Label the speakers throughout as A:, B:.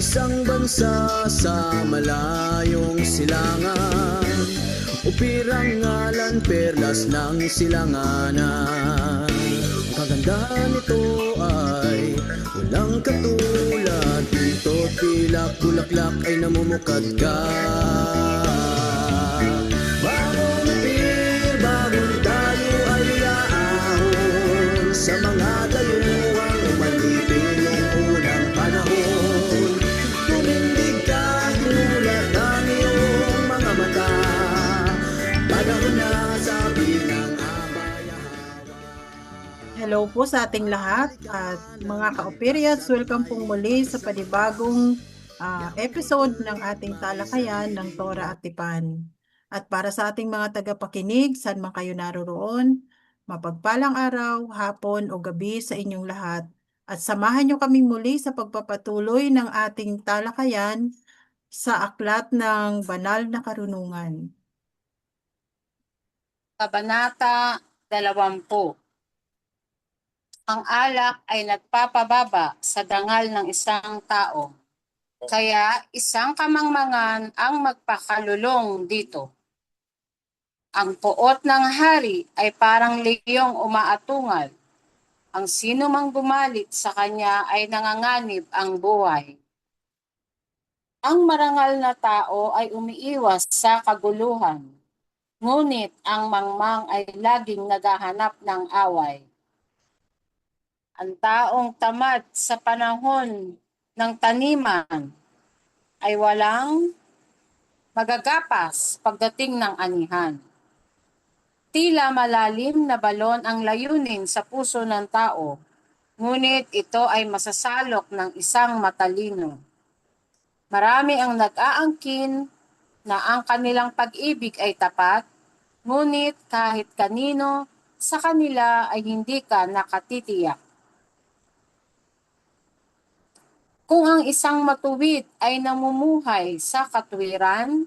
A: isang bansa sa malayong silangan, upirang ngalan perlas ng silanganan. Ang kagandahan nito ay walang katulad, dito't pilak bulaklak ay namumukadkad. Bagong upir, bagong tayo ay aahon sa mga dayuhang umalipin noong unang panahon. Tumindig ka, ginulat ang iyong mga mata, panahon na sabi ng abayahawa.
B: Hello po sa ating lahat at mga ka-operiats, welcome pong muli sa panibagong episode ng ating talakayan ng Tora at Tipan. At para sa ating mga tagapakinig, saan man kayo naroroon, mapagpalang araw, hapon o gabi sa inyong lahat. At samahan niyo kaming muli sa pagpapatuloy ng ating talakayan sa aklat ng banal na karunungan.
C: Kabanata 20. Ang alak ay nagpapababa sa dangal ng isang tao, kaya isang kamangmangan ang magpakalulong dito. Ang puot ng hari ay parang leyong umaatungal. Ang sino mang bumalit sa kanya ay nanganganib ang buhay. Ang marangal na tao ay umiiwas sa kaguluhan, ngunit ang mangmang ay laging naghahanap ng away. Ang taong tamad sa panahon ng taniman ay walang magagapas pagdating ng anihan. Tila malalim na balon ang layunin sa puso ng tao, ngunit ito ay masasalok ng isang matalino. Marami ang nag-aangkin na ang kanilang pag-ibig ay tapat, ngunit kahit kanino sa kanila ay hindi ka nakatitiyak. Kung ang isang matuwid ay namumuhay sa katuwiran,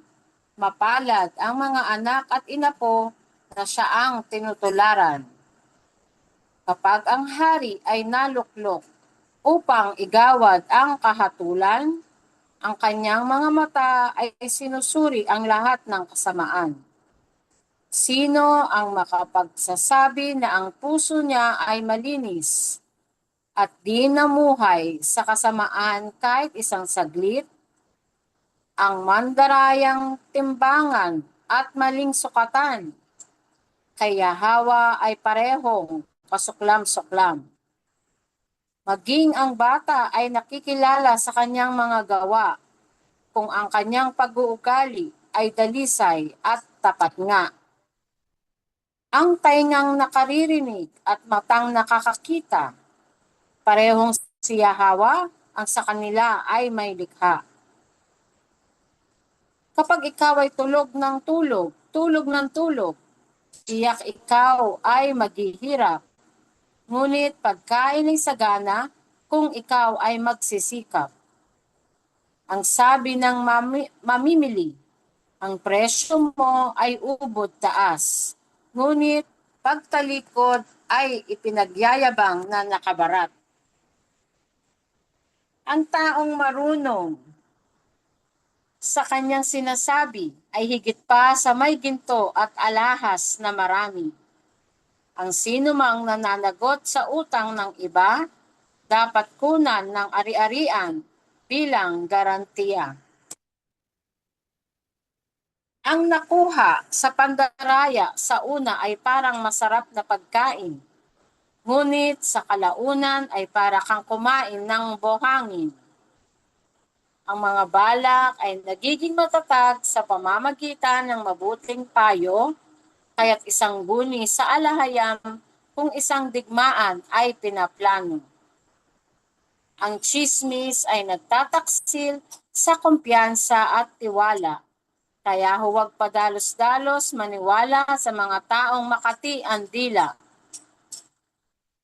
C: mapalad ang mga anak at inapo na siya ang tinutularan. Kapag ang hari ay naluklok upang igawad ang kahatulan, ang kanyang mga mata ay sinusuri ang lahat ng kasamaan. Sino ang makapagsasabi na ang puso niya ay malinis at di namuhay sa kasamaan kahit isang saglit? Ang mandarayang timbangan at maling sukatan, kaya hawa ay parehong kasuklam-suklam. Maging ang bata ay nakikilala sa kanyang mga gawa, kung ang kanyang pag-uugali ay dalisay at tapat nga. Ang taingang nakaririnig at matang nakakakita, parehong siya hawa, ang sa kanila ay may likha. Kapag ikaw ay tulog ng tulog, tiyak ikaw ay maghihirap. Ngunit pagkain ay sagana kung ikaw ay magsisikap. Ang sabi ng mamimili, ang presyo mo ay ubod taas. Ngunit pagtalikod ay ipinagyayabang na nakabarat. Ang taong marunong sa kanyang sinasabi ay higit pa sa may ginto at alahas na marami. Ang sino mang nananagot sa utang ng iba, dapat kunan ng ari-arian bilang garantiya. Ang nakuha sa pandaraya sa una ay parang masarap na pagkain, ngunit sa kalaunan ay para kang kumain ng buhangin. Ang mga balak ay nagiging matatag sa pamamagitan ng mabuting payo, kaya't isang guni sa alahayam kung isang digmaan ay pinaplano. Ang tsismis ay nagtataksil sa kumpiyansa at tiwala, kaya huwag padalos-dalos maniwala sa mga taong makati ang dila.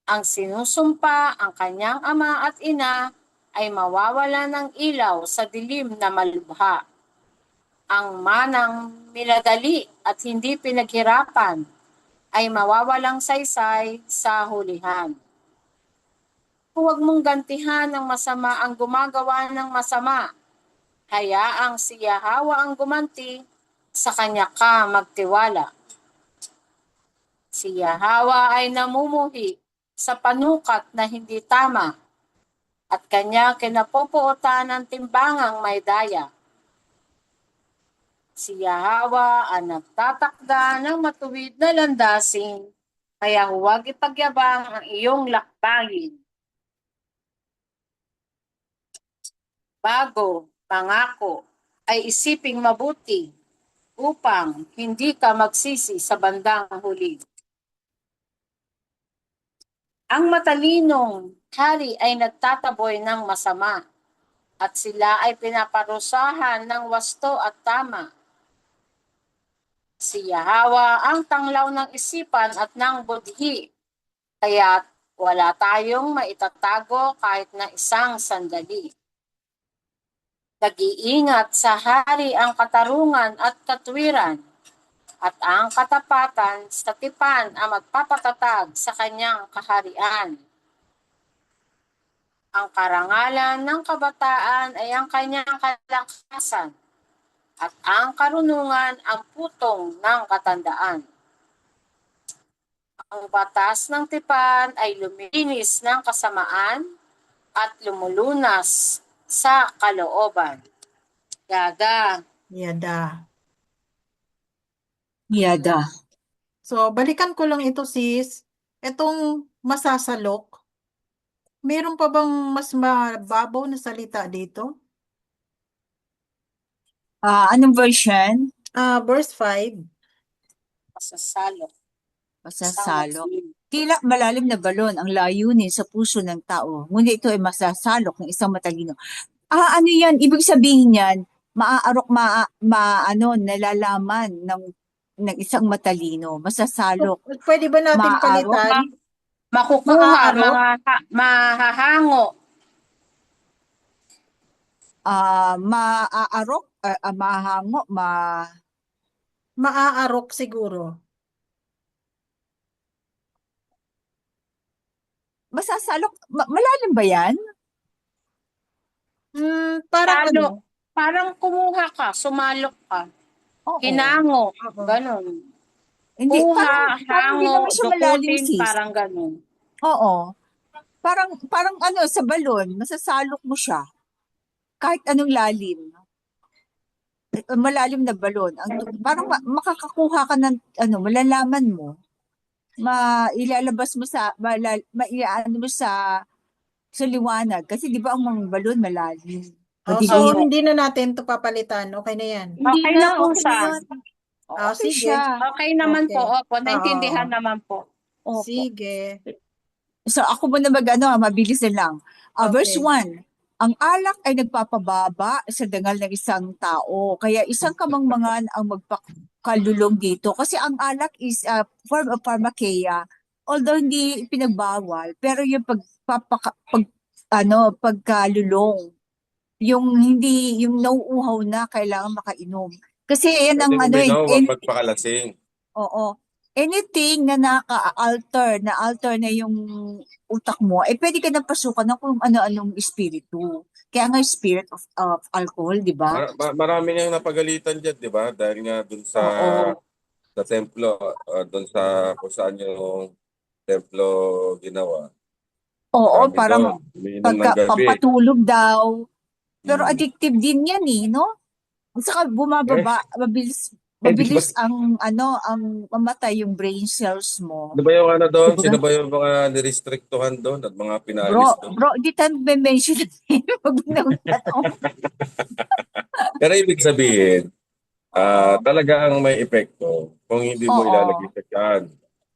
C: Ang sinusumpa ang kanyang ama at ina ay mawawala ng ilaw sa dilim na malubha. Ang manang minadali at hindi pinaghirapan ay mawawalang saysay sa hulihan. huwag mong gantihan ng masama ang gumagawa ng masama. Hayaang si Yahweh ang gumanti, sa kanya ka magtiwala. Si Yahweh ay namumuhi sa panukat na hindi tama, at kanya kinapupuotan ng timbangang may daya. Si Yahweh ang nagtatakda ng matuwid na landasin, kaya huwag ipagyabang ang iyong lakbangin. Bago mangako ay isiping mabuti upang hindi ka magsisi sa bandang huli. Ang matalinong hari ay nagtataboy ng masama, at sila ay pinaparusahan ng wasto at tama. Si Yahweh ang tanglaw ng isipan at ng budhi, kaya wala tayong maitatago kahit na isang sandali. Nag-iingat sa hari ang katarungan at katwiran, at ang katapatan sa tipan ang magpapatatag sa kanyang kaharian. Ang karangalan ng kabataan ay ang kanyang kalakasan, at ang karunungan ang putong ng katandaan. Ang batas ng tipan ay lumilinis ng kasamaan at lumulunas sa kalooban. Yada.
B: Yada.
D: Yada.
B: So, balikan ko lang ito, sis. Itong masasalok, meron pa bang mas mababaw na salita dito?
D: Anong version?
B: Verse 5.
C: Masasalok.
D: Masasalo. Tila malalim na balon ang layunin sa puso ng tao, ngunit ito ay masasalok ng isang matalino. Ano yan? Ibig sabihin yan, maaarok, nalalaman ng isang matalino. Masasalok.
B: Pwede ba natin
D: Maarok?
B: palitan?
C: Makukuha,
B: Maaarok?
C: mahahango.
D: Maaarok, mahango,
B: Maaarok siguro.
D: masasalok. Malalim ba yan?
B: Parang
C: Salo.
B: ano?
C: Parang kumuha ka, sumalok ka.
D: Oo.
C: Hinango,
B: Oo.
C: ganun.
D: Hindi,
C: Kuha,
D: parang hindi
C: hango,
D: naman siya malalim,
C: dukutin,
D: sis.
C: parang ganun.
D: Oo. Parang sa balon, masasalok mo siya. Kahit anong lalim. Malalim na balon. Parang makakakuha ka ng, malalaman mo. Ilalabas mo maiaano mo sa liwanag. Kasi di ba ang mga balon malalim.
B: So,
D: Madilim.
B: hindi na natin ito papalitan. Okay na yan.
D: Hindi
C: Okay
D: na,
C: na po
D: okay
C: siya.
D: na yan. Okay
B: sige.
D: siya.
C: Okay naman
B: Okay.
C: po, opo. Naintindihan
B: Oo.
C: naman po.
D: Opo.
B: Sige.
D: So ako muna mabilis na lang. Verse
B: Okay.
D: 1, ang alak ay nagpapababa sa dangal ng isang tao. Kaya isang kamangmangan ang magpakalulong dito. Kasi ang alak is a form of pharmakeia. Although hindi pinagbawal, pero yung pagkalulong, yung nauuhaw na kailangan makainom. Kasi yan ang
E: Pwede uminom, huwag magpakalasing.
D: Oo. Anything na naka-alter na yung utak mo, pwede ka nang pasukan ng kung ano-anong espiritu. Kaya nga spirit of alcohol, di ba?
E: Marami nang napagalitan dyan, di ba? Dahil nga dun sa
D: Oo.
E: sa templo, dun sa kung saan yung templo ginawa.
D: Oo,
E: Marami
D: parang
E: doon. Umiinom ng gabi.
D: pampatulog daw. Pero
E: Hmm.
D: addictive din yan no? At saka bumababa, mabilis ang mamatay yung brain cells mo.
E: Ano ba yung doon?
D: Diba?
E: Sino ba yung mga nirestriktuhan doon at mga pinaalis doon?
D: Bro, di tayo mention Wag mo na tanong.
E: Pero ibig sabihin, talaga ang may epekto kung hindi mo
D: Oo.
E: ilalagay sa tiyan.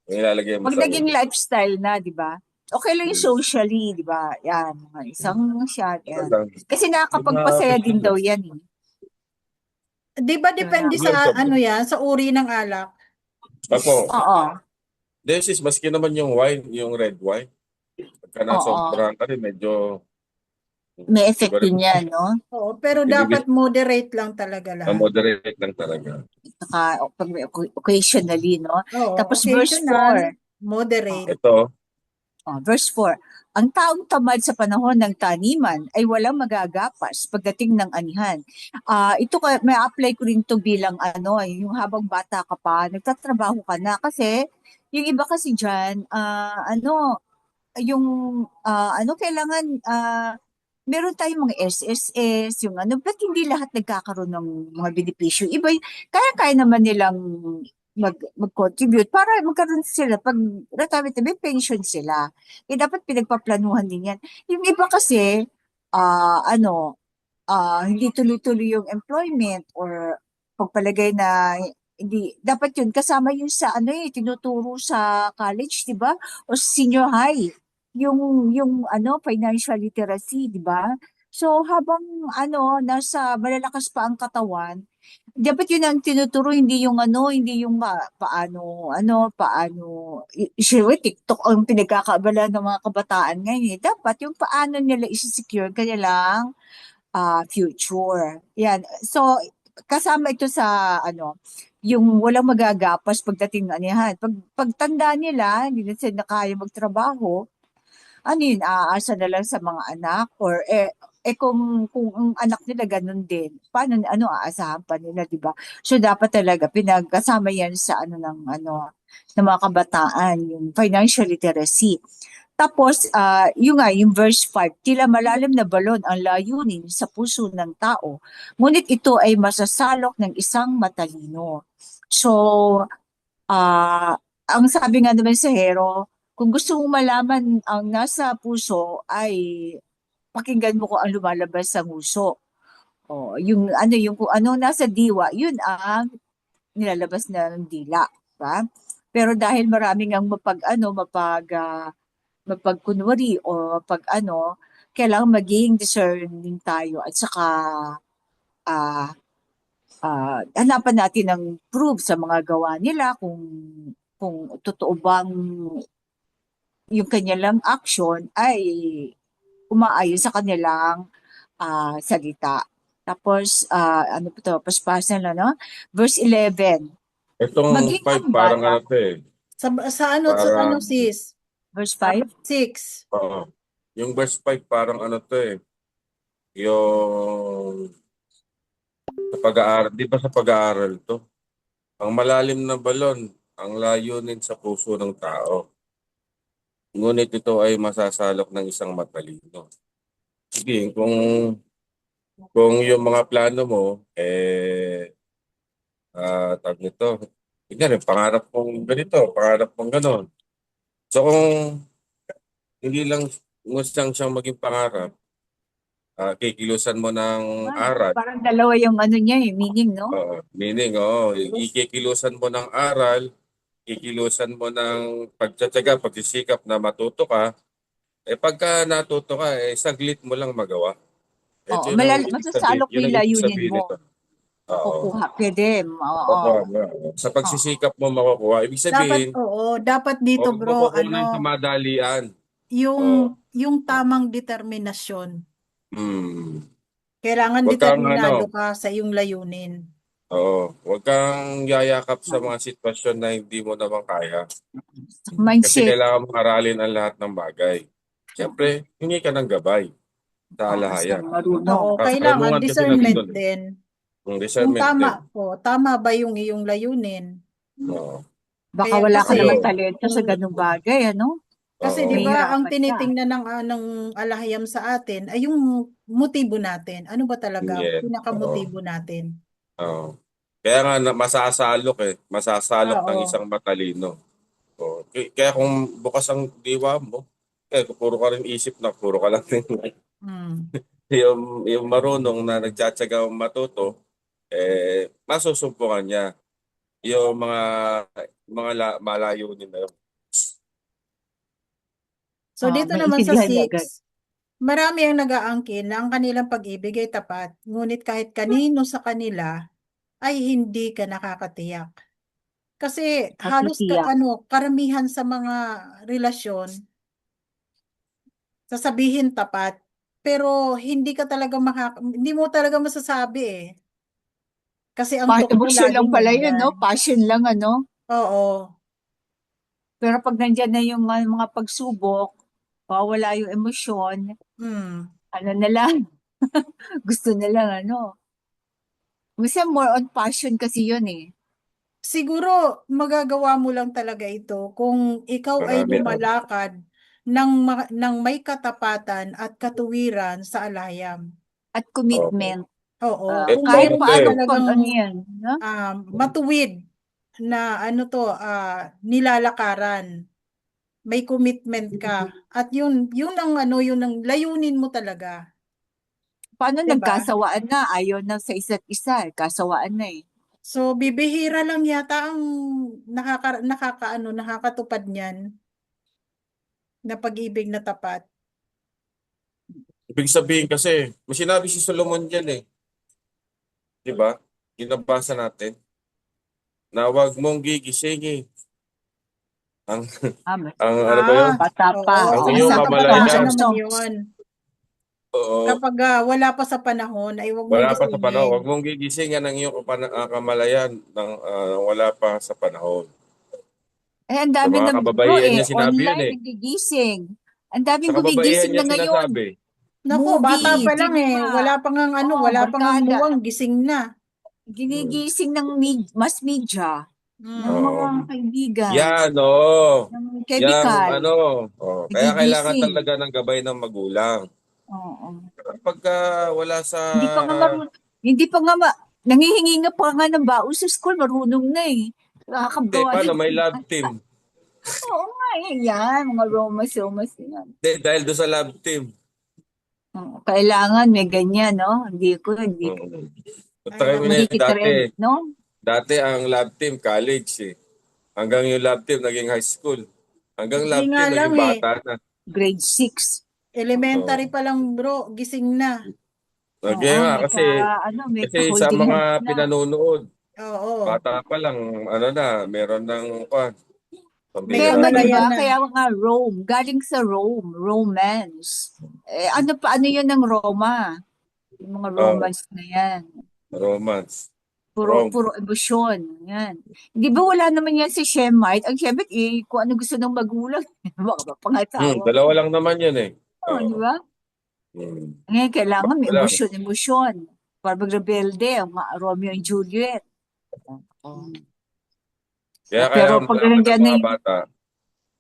E: Kung ilalagay mo
D: Pag
E: sa
D: naging
E: ulo.
D: lifestyle na, di ba? Okay lang yung socially, di ba? Yan, mga isang shot. Yan. Kasi nakakapagpasaya din daw yan.
B: Di ba depende sa ano yan, sa uri ng alak?
E: Ako,
D: Oo.
E: this is maski naman yung wine, yung red wine. Pagka nasobrahan ka rin, medyo
D: May effect din yan, no?
B: Oo, pero dapat moderate lang talaga lahat.
E: moderate lang talaga.
D: Saka occasionally, no?
B: Oo,
D: Tapos verse
B: occasional,
D: 4.
B: moderate.
E: Ito,
D: Verse 4, ang taong tamad sa panahon ng taniman ay walang magagapas pagdating ng anihan. Ito may apply ko rin to bilang yung habang bata ka pa, nagtatrabaho ka na kasi yung iba kasi diyan, yung kailangan meron tayong mga SSS, yung ba't hindi lahat nagkakaroon ng mga benepisyo? Iba, kaya naman nilang mag-contribute para magkaroon sila, pag retirement, may pension sila. Dapat pinagpaplanuhan din yan. Yung iba kasi, hindi tuloy-tuloy yung employment or pagpalagay na hindi dapat yun kasama yun sa tinuturo sa college, 'di ba? O senior high. Yung financial literacy, 'di ba? So habang nasa malalakas pa ang katawan, dapat yun ang tinuturo, hindi yung paano sure, TikTok ang pinagkakaabala ng mga kabataan ngayon eh. Dapat yung paano nila i-secure kanilang future. Yan. So, kasama ito sa yung walang magagapas pagdating na niyan. Pagtanda nila, hindi na sila kaya magtrabaho, aasa na lang sa mga anak or kung ang anak nila ganun din, paano aasahan pa nila, 'di ba? So dapat talaga pinagkasama yan sa ng mga kabataan, yung financial literacy. Tapos, yung verse 5, tila malalim na balon ang layunin sa puso ng tao, ngunit ito ay masasalok ng isang matalino. So, ang sabi nga naman sa Hero, kung gusto mong malaman ang nasa puso, ay pakinggan mo kung ang lumalabas sa nguso. Yung kung ano nasa diwa, yun ang nilalabas na ng dila. Diba? Pero dahil maraming ang mapagkunwari o kailangan maging discerning tayo at saka ah hanapan natin ng proof sa mga gawa nila kung totoo bang yung kanilang action ay umaayon sa kanilang salita. Tapos, ano po ito? Paspasan lang, no? Verse 11.
E: Itong
D: Maging
E: 5
D: ang
E: parang
D: bata,
B: Sa ano
E: parang,
B: sis?
D: verse 5,
B: 6.
E: oo. Yung verse 5 parang yung sa pag-aaral, di ba sa pag-aaral to? Ang malalim na balon, ang layunin sa puso ng tao. Ngunit ito ay masasalok ng isang matalino. Sige, kung yung mga plano mo, tawag nito, tingnan, pangarap mong ganito, pangarap mong ganon. So kung hindi lang siyang maging pangarap, kikilusan mo ng aral,
D: parang dalawa yung niya, yung meaning, no?
E: meaning, ikikilusan mo ng aral, kikilusan mo ng pagtsatsaga, pagsisikap na matuto ka, pagka natuto ka, saglit mo lang magawa.
D: Oo,
E: Yun ang ibig sabihin,
D: masasalok mo
E: yun
D: yung
E: ang ibig
D: layunin
E: sabihin
D: mo.
E: nito. Oo.
D: Makukuha, pwede. Oo.
E: Makukuha mo. Sa
D: Oo.
E: pagsisikap mo makukuha. Ibig sabihin,
B: Dapat dito
E: huwag mo
B: bro,
E: kukunin sa madalian. Oo.
B: yung tamang determinasyon.
E: Hmm.
B: Kailangan
E: Huwag kang
B: determinado ka sa iyong layunin.
E: huwag kang yayakap sa mga sitwasyon na hindi mo naman kaya. Kasi
D: Mindset.
E: kailangan mong aralin ang lahat ng bagay. Siyempre, hingi ka ng gabay sa
D: Oo, sa
E: alahayan.
D: marunong.
B: Oo, kailangan
E: Karunungan kasi natin
B: discernment
E: doon.
B: din. Kung
E: Discernment din.
B: tama ba yung iyong layunin?
E: Oo.
D: Baka
B: Kaya
D: wala ka naman
E: Ayun.
D: talento sa ganung bagay,
B: Kasi
E: Oo.
B: 'di ba ang
D: Mahihirapan ka.
B: tinitingnan ng alahayam sa atin ay yung motibo natin. Ano ba talaga
E: Yes.
B: pinakamotibo natin?
E: Oo. Kaya nga masasalok masasalok ng
B: Oo.
E: isang matalino. Kaya kung bukas ang diwa mo, kung puro ka rin isip na puro ka lang
B: Mm.
E: yung marunong na nagtsatsaga matuto, masusumpungan niya yung malayunin na yun.
B: So dito naman sa
D: Maintindihan niya agad.
B: 6, marami ang nag-aangkin na ang kanilang pag-ibig ay tapat, ngunit kahit kanino sa kanila ay hindi ka nakakatiyak. Kasi halos
D: Nakakatiyak.
B: karamihan sa mga relasyon, sasabihin tapat, pero hindi mo talaga masasabi eh. Kasi ang tukso
D: Emotion lang
B: laging
D: pala yun,
B: nandyan.
D: Passion lang,
B: Oo.
D: Pero pag nandyan na yung mga pagsubok, wala yung emosyon,
B: Hmm.
D: ano na lang, gusto na lang ano. Kasi more on passion kasi yun eh.
B: Siguro magagawa mo lang talaga ito kung ikaw ay
E: Marami ang
B: lumalakad ng may katapatan at katuwiran sa alayam.
D: At
E: Oo.
D: commitment.
B: Oo,
E: Eh,
B: kung
D: Kahit
E: paano
B: meron
E: to
B: ka
D: paano
E: eh?
D: pag
B: talagang
D: ano yan, no?
B: matuwid na nilalakaran, may commitment ka. At yun ang yun ang layunin mo talaga,
D: Paano
B: 'di ba?
D: nagkasawaan na, ayaw na sa isa't isa, kasawaan na eh.
B: So bibihira lang yata ang nakakatupad niyan na pag-ibig na tapat.
E: Ibig sabihin kasi, may sinabi si Solomon dyan eh. Di ba? Ginabasa natin na huwag mong gigisingin ang ang ano ba yun?
D: Bata pa,
B: Oo,
E: Ang
B: sa
E: iyong
B: mga
D: isang
B: kabataan
E: kamalayan.
B: naman
D: Psalm.
B: yun.
E: Oo.
B: Kapag wala pa sa panahon, ay huwag mong
E: Wala pa sa panahon.
B: gisingin.
E: Huwag mong gigisingin ang iyong kamalayan ng wala pa sa panahon.
D: Eh, ang
E: Sa
D: dami
E: mga
D: ng bro
E: kababaihan
D: eh,
E: niya sinabi yun
D: online,
E: eh.
D: nagigising. Ang
E: Sa
D: daming
E: kababaihan
D: gumigising
E: niya
D: na ngayon.
E: sinasabi.
B: Naku, bata
D: Movie,
B: pa lang eh.
D: cinema,
B: Wala pang ang
D: barkada.
B: muwang, gising na.
E: Hmm.
D: Ginigising ng mass media, ng
B: Mm.
D: mga
E: Oo.
D: kaibigan,
E: Yan, oo.
D: ng
E: Yang
D: chemical,
E: ano, kaya kailangan
D: nagigising.
E: talaga ng gabay ng magulang.
D: Oo.
E: Kapag wala sa...
D: Hindi pa nga hindi pa nga nangihingi nga pa nga ng baon sa school, marunong na eh.
E: Hindi,
D: Nakakagawa
E: paano?
D: na.
E: May love team.
D: Oo nga eh, yan, mga romas yan.
E: Hindi, dahil doon sa love team.
D: Oo, kailangan may ganyan, no? Hindi ko,
E: At
B: Ay,
E: kami
B: naku.
E: na
D: nakikitrend, no?
E: dati ang love team, college eh. Hanggang yung love team naging high school. Hanggang
B: Hindi
E: love
B: nga
E: team
B: lang
E: naging
B: eh.
E: bata na.
D: Grade 6.
B: Elementary
E: Oo.
B: pa lang bro, gising na.
E: Kaya
D: Oo,
E: nga,
D: may
E: kasi sa
D: ka-holding
E: mga
D: hands na.
E: pinanunood,
B: Oo.
E: bata pa lang, meron ng
B: May
D: Kaya
E: pambira
D: nga, di
E: talaga.
B: kamalayan
D: ba?
B: na.
D: Kaya nga Rome, galing sa Rome, romance. Eh, ano yun ng Roma? Yung mga romance na yan.
E: Romance.
D: Puro,
E: Rom.
D: puro emosyon. Yan. Di ba wala naman yan si Shemite? Ang Shemite, kung ano gusto ng magulang. Baka mapangasawa
E: Dalawa
D: mo.
E: lang naman yun eh.
D: Oo, di ba?
E: Hmm.
D: Ngayon, kailangan may
E: Wala.
D: emosyon. Para magrebelde, ang Romeo and Juliet.
E: Kaya
D: Pero
E: kailangan
D: pag
E: malaman ng
D: nandiyan na
E: mga
D: yung,
E: bata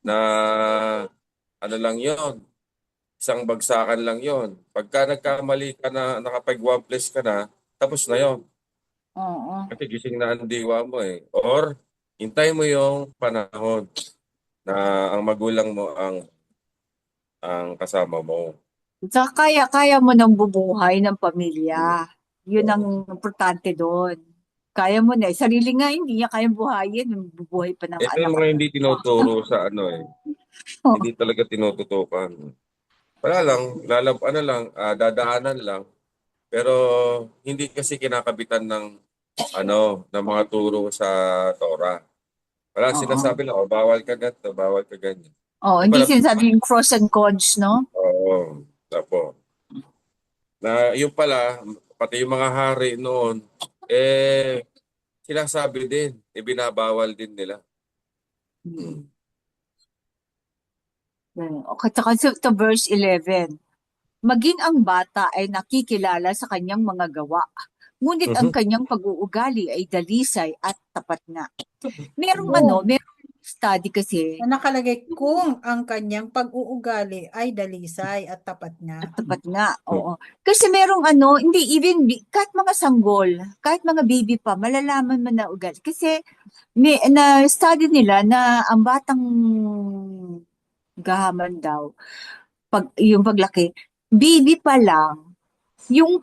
E: na ano lang yon, isang bagsakan lang yon. Pagka nagkamali ka na, nakapag-one place ka na, tapos na yon.
D: oo.
E: Kasi gising na ang diwa mo eh. Or, hintay mo yung panahon na ang magulang mo ang kasama mo.
D: Saka kaya mo nang bubuhay ng pamilya. Yun ang importante doon. Kaya mo na. Sarili nga, hindi niya kayang buhayin. Bubuhay pa ng
E: Ito
D: anak
E: yung
D: at
E: mga hindi
D: asawa.
E: tinuturo sa eh. Hindi talaga tinututukan. Wala lang, dadaanan lang. Pero hindi kasi kinakabitan ng mga turo sa Torah. Wala,
D: Oo.
E: sinasabi lang, bawal ka ganito, bawal ka ganyan.
D: Oo,
E: Yung
D: hindi
E: pala,
D: sinasabing pros and cons, no?
E: oo, tapo. Yung pala, pati yung mga hari noon, sinasabi din, ibinabawal din nila. Hmm.
D: Okay, saka sa verse 11. Maging ang bata ay nakikilala sa kanyang mga gawa. Ngunit ang kanyang pag-uugali ay dalisay at tapat na. Merong study kasi,
B: Na nakalagay kung ang kanyang pag-uugali ay dalisay at tapat
D: at
B: na.
D: tapat nga, oo. Kasi merong hindi even, kahit mga sanggol, kahit mga baby pa, malalaman mo na ugali. Kasi, na study nila na ang batang gahaman daw, yung paglaki, baby pa lang, yung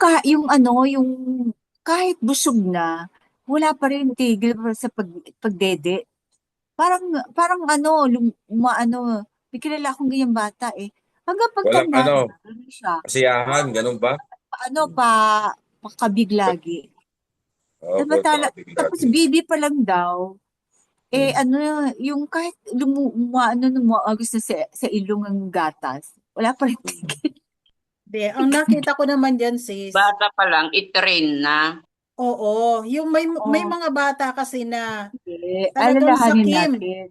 D: kahit busog na, wala pa rin tigil sa pagdede. Parang may kilala akong ganyang bata eh. Hanggang
E: Walang
D: pagtanda na, ano siya,
E: kasiyahan, ganun ba?
D: ano pa, pakabig lagi.
E: Oo,
D: Tapos
E: lagi.
D: baby pa lang daw, yung kahit umuagos na sa ilong ang gatas, wala pa rin tigil.
B: Be, ang nakita ko naman dyan sis,
F: Bata pa lang, i-train na.
B: oo, yung may
D: Oh,
B: mga bata kasi na
D: hindi.
B: talagang
D: Alalahanin
B: sakim.
D: natin.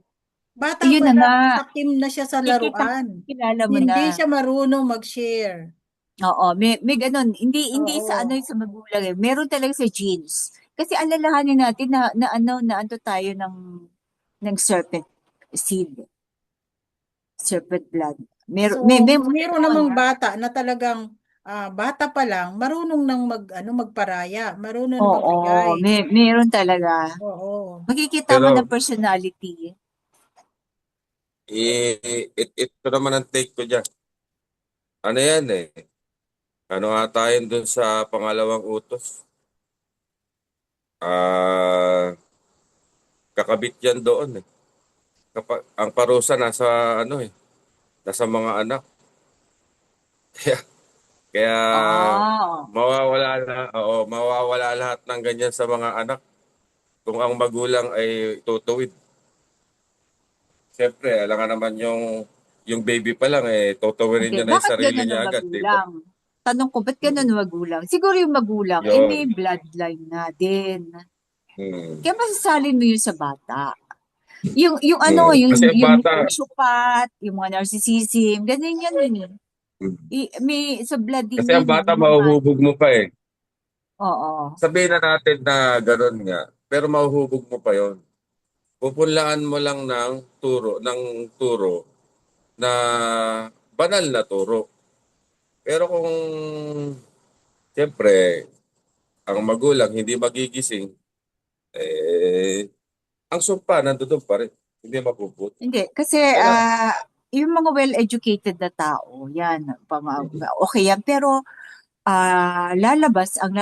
B: Bata
D: Ayun
B: pa
D: na nga,
B: lang, taktim na siya sa
D: kikita,
B: laruan.
D: kilala mo
B: Hindi
D: na.
B: siya marunong mag-share.
D: Oo, may ganun. Hindi sa ano
B: Oo.
D: sa magulang eh. Meron talaga sa genes. Kasi alalahanin natin na ano tayo ng serpent seed, serpent blood.
B: So,
D: May mga
B: meron
D: ganun.
B: namang bata na talagang bata pa lang, marunong nang magparaya, marunong na
D: Oo,
B: magbigay.
D: meron talaga.
B: Oo.
D: Makikita mo
E: Pero
D: ng personality.
E: ito naman ang take ko dyan. Ano yan eh? Ano nga tayo dun sa pangalawang utos? Kakabit yan doon eh. Ang parusa nasa ano eh, nasa mga anak. Kaya, kaya
D: Oo.
E: mawawala lahat ng ganyan sa mga anak kung ang magulang ay tutuwid. Siyempre, alam nga naman yung baby pa lang eh, tutuwirin
D: Okay,
E: niya na yung
D: bakit
E: sarili
D: ganun
E: niya
D: ang
E: agad, di ba?
D: magulang? Tanong ko, ba't ganun ang magulang? Siguro yung magulang, may
E: Yun.
D: bloodline na din.
E: Hmm.
D: Kaya masasalin mo yun sa bata. Yung ano,
E: Kasi ang
D: yung
E: bata,
D: psychopath, yung mga narcissism, ganun yan yun eh.
E: hmm.
D: May sa blood din
E: Kasi ang
D: yan eh,
E: bata
D: human.
E: mahuhubog mo pa eh.
D: Oo.
E: Sabihin na natin na gano'n nga, pero mahuhubog mo pa yon. Pupunlaan mo lang ng turo na banal na turo. Pero kung siyempre ang magulang hindi magigising, eh, ang sumpa nandoon pa rin. Hindi mapuput.
D: Hindi, kasi
E: Kaya,
D: yung mga well-educated na tao, yan, okay yan. Pero lalabas ang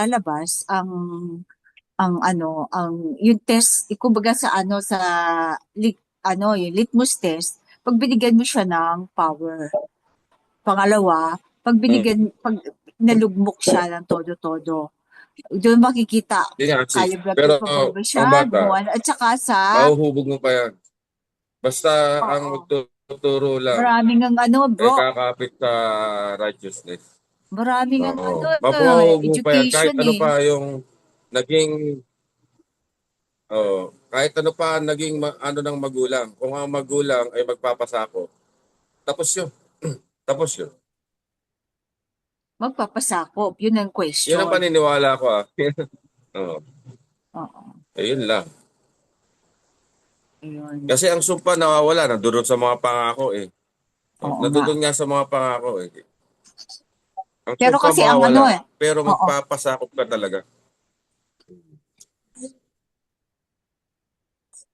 D: yung test, kumbaga sa ano sa yung litmus test, pag binigyan mo siya ng power. Pangalawa, pag nalugmok siya ng todo-todo, doon makikita
E: yun nga sis.
D: kaya ba
E: Pero
D: capable ba
E: ang
D: siya
E: bata,
D: gumawa at saka sa
E: mahuhubog mo pa yan. Basta ang
D: oo,
E: magtuturo lang,
D: maraming ang ano
E: eh
D: bro,
E: kakapit sa righteousness.
D: maraming ang
E: Oo.
D: ano
E: Mapuhubog mo pa yan.
D: education
E: Kahit ano
D: eh.
E: pa yung naging, kahit ano pa ang naging ano ng magulang. Kung ang magulang ay magpapasako, tapos yun. Tapos yun.
D: Magpapasakop, yun ang
E: Yun ang
D: question.
E: paniniwala ko ah. Oo.
D: Oo,
E: Ayun lang.
D: ayun.
E: Kasi ang sumpa nawawala, nandun sa mga pangako eh.
D: Oo nga.
E: Nandun nga sa mga pangako eh. Ang
D: Pero
E: sumpa
D: kasi ang ano
E: mawawala,
D: eh,
E: pero
D: oo,
E: magpapasakop ka talaga.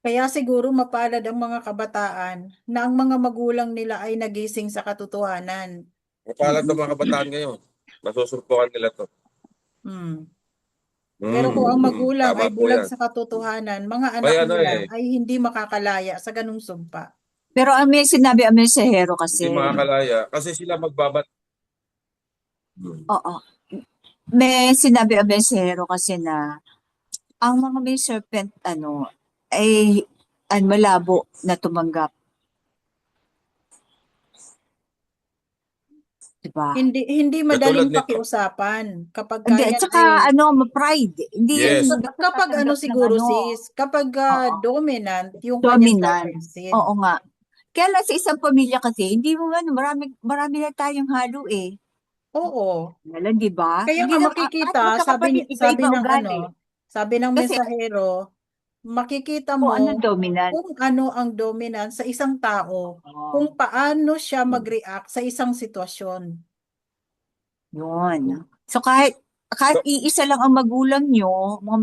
B: Kaya siguro mapalad ang mga kabataan na ang mga magulang nila ay nagising sa katotohanan.
E: Kapalat ng mga kabataan ngayon. Nasusurpukan nila to.
B: Hmm. Pero kung ang magulang
E: Tama
B: ay
E: po
B: bulag
E: yan.
B: sa katotohanan, mga
E: May
B: anak
E: ano
B: nila
E: eh,
B: ay hindi makakalaya sa ganung sumpa.
D: pero ang may sinabi ang mensahero
E: hindi
D: kasi,
E: makakalaya. Kasi sila magbabat. Hmm.
D: oo, may sinabi ang mensahero kasi na ang mga may serpent ay malabo na tumanggap, 'di ba?
B: Hindi
E: Katulad
B: madaling
E: nito.
B: pakiusapan kapag
D: Hindi, at
B: yan
D: saka
B: ay
D: pride. Hindi yan
E: Yes.
D: basta
B: kapag ano
D: tatanggap ng
B: siguro
D: ano,
B: sis, kapag
D: oo,
B: dominant yung kanyang
D: dominant.
B: papansin.
D: Oo nga. Kaya lang sa isang pamilya kasi, hindi mo marami na tayong halo eh.
B: Oo.
D: Wala, 'di ba?
B: Kaya
D: Hindi
B: nga
D: lang kahit
B: makikita,
D: magkakapatid,
B: sabi
D: iba-iba
B: ng
D: ugali.
B: sabi ng
D: Kasi
B: mensahero, makikita
D: kung ano
B: mo
D: dominant.
B: kung ano ang dominant sa isang tao, kung
D: Oo,
B: paano siya mag-react sa isang sitwasyon.
D: yun. So kahit
E: So,
D: iisa lang ang mga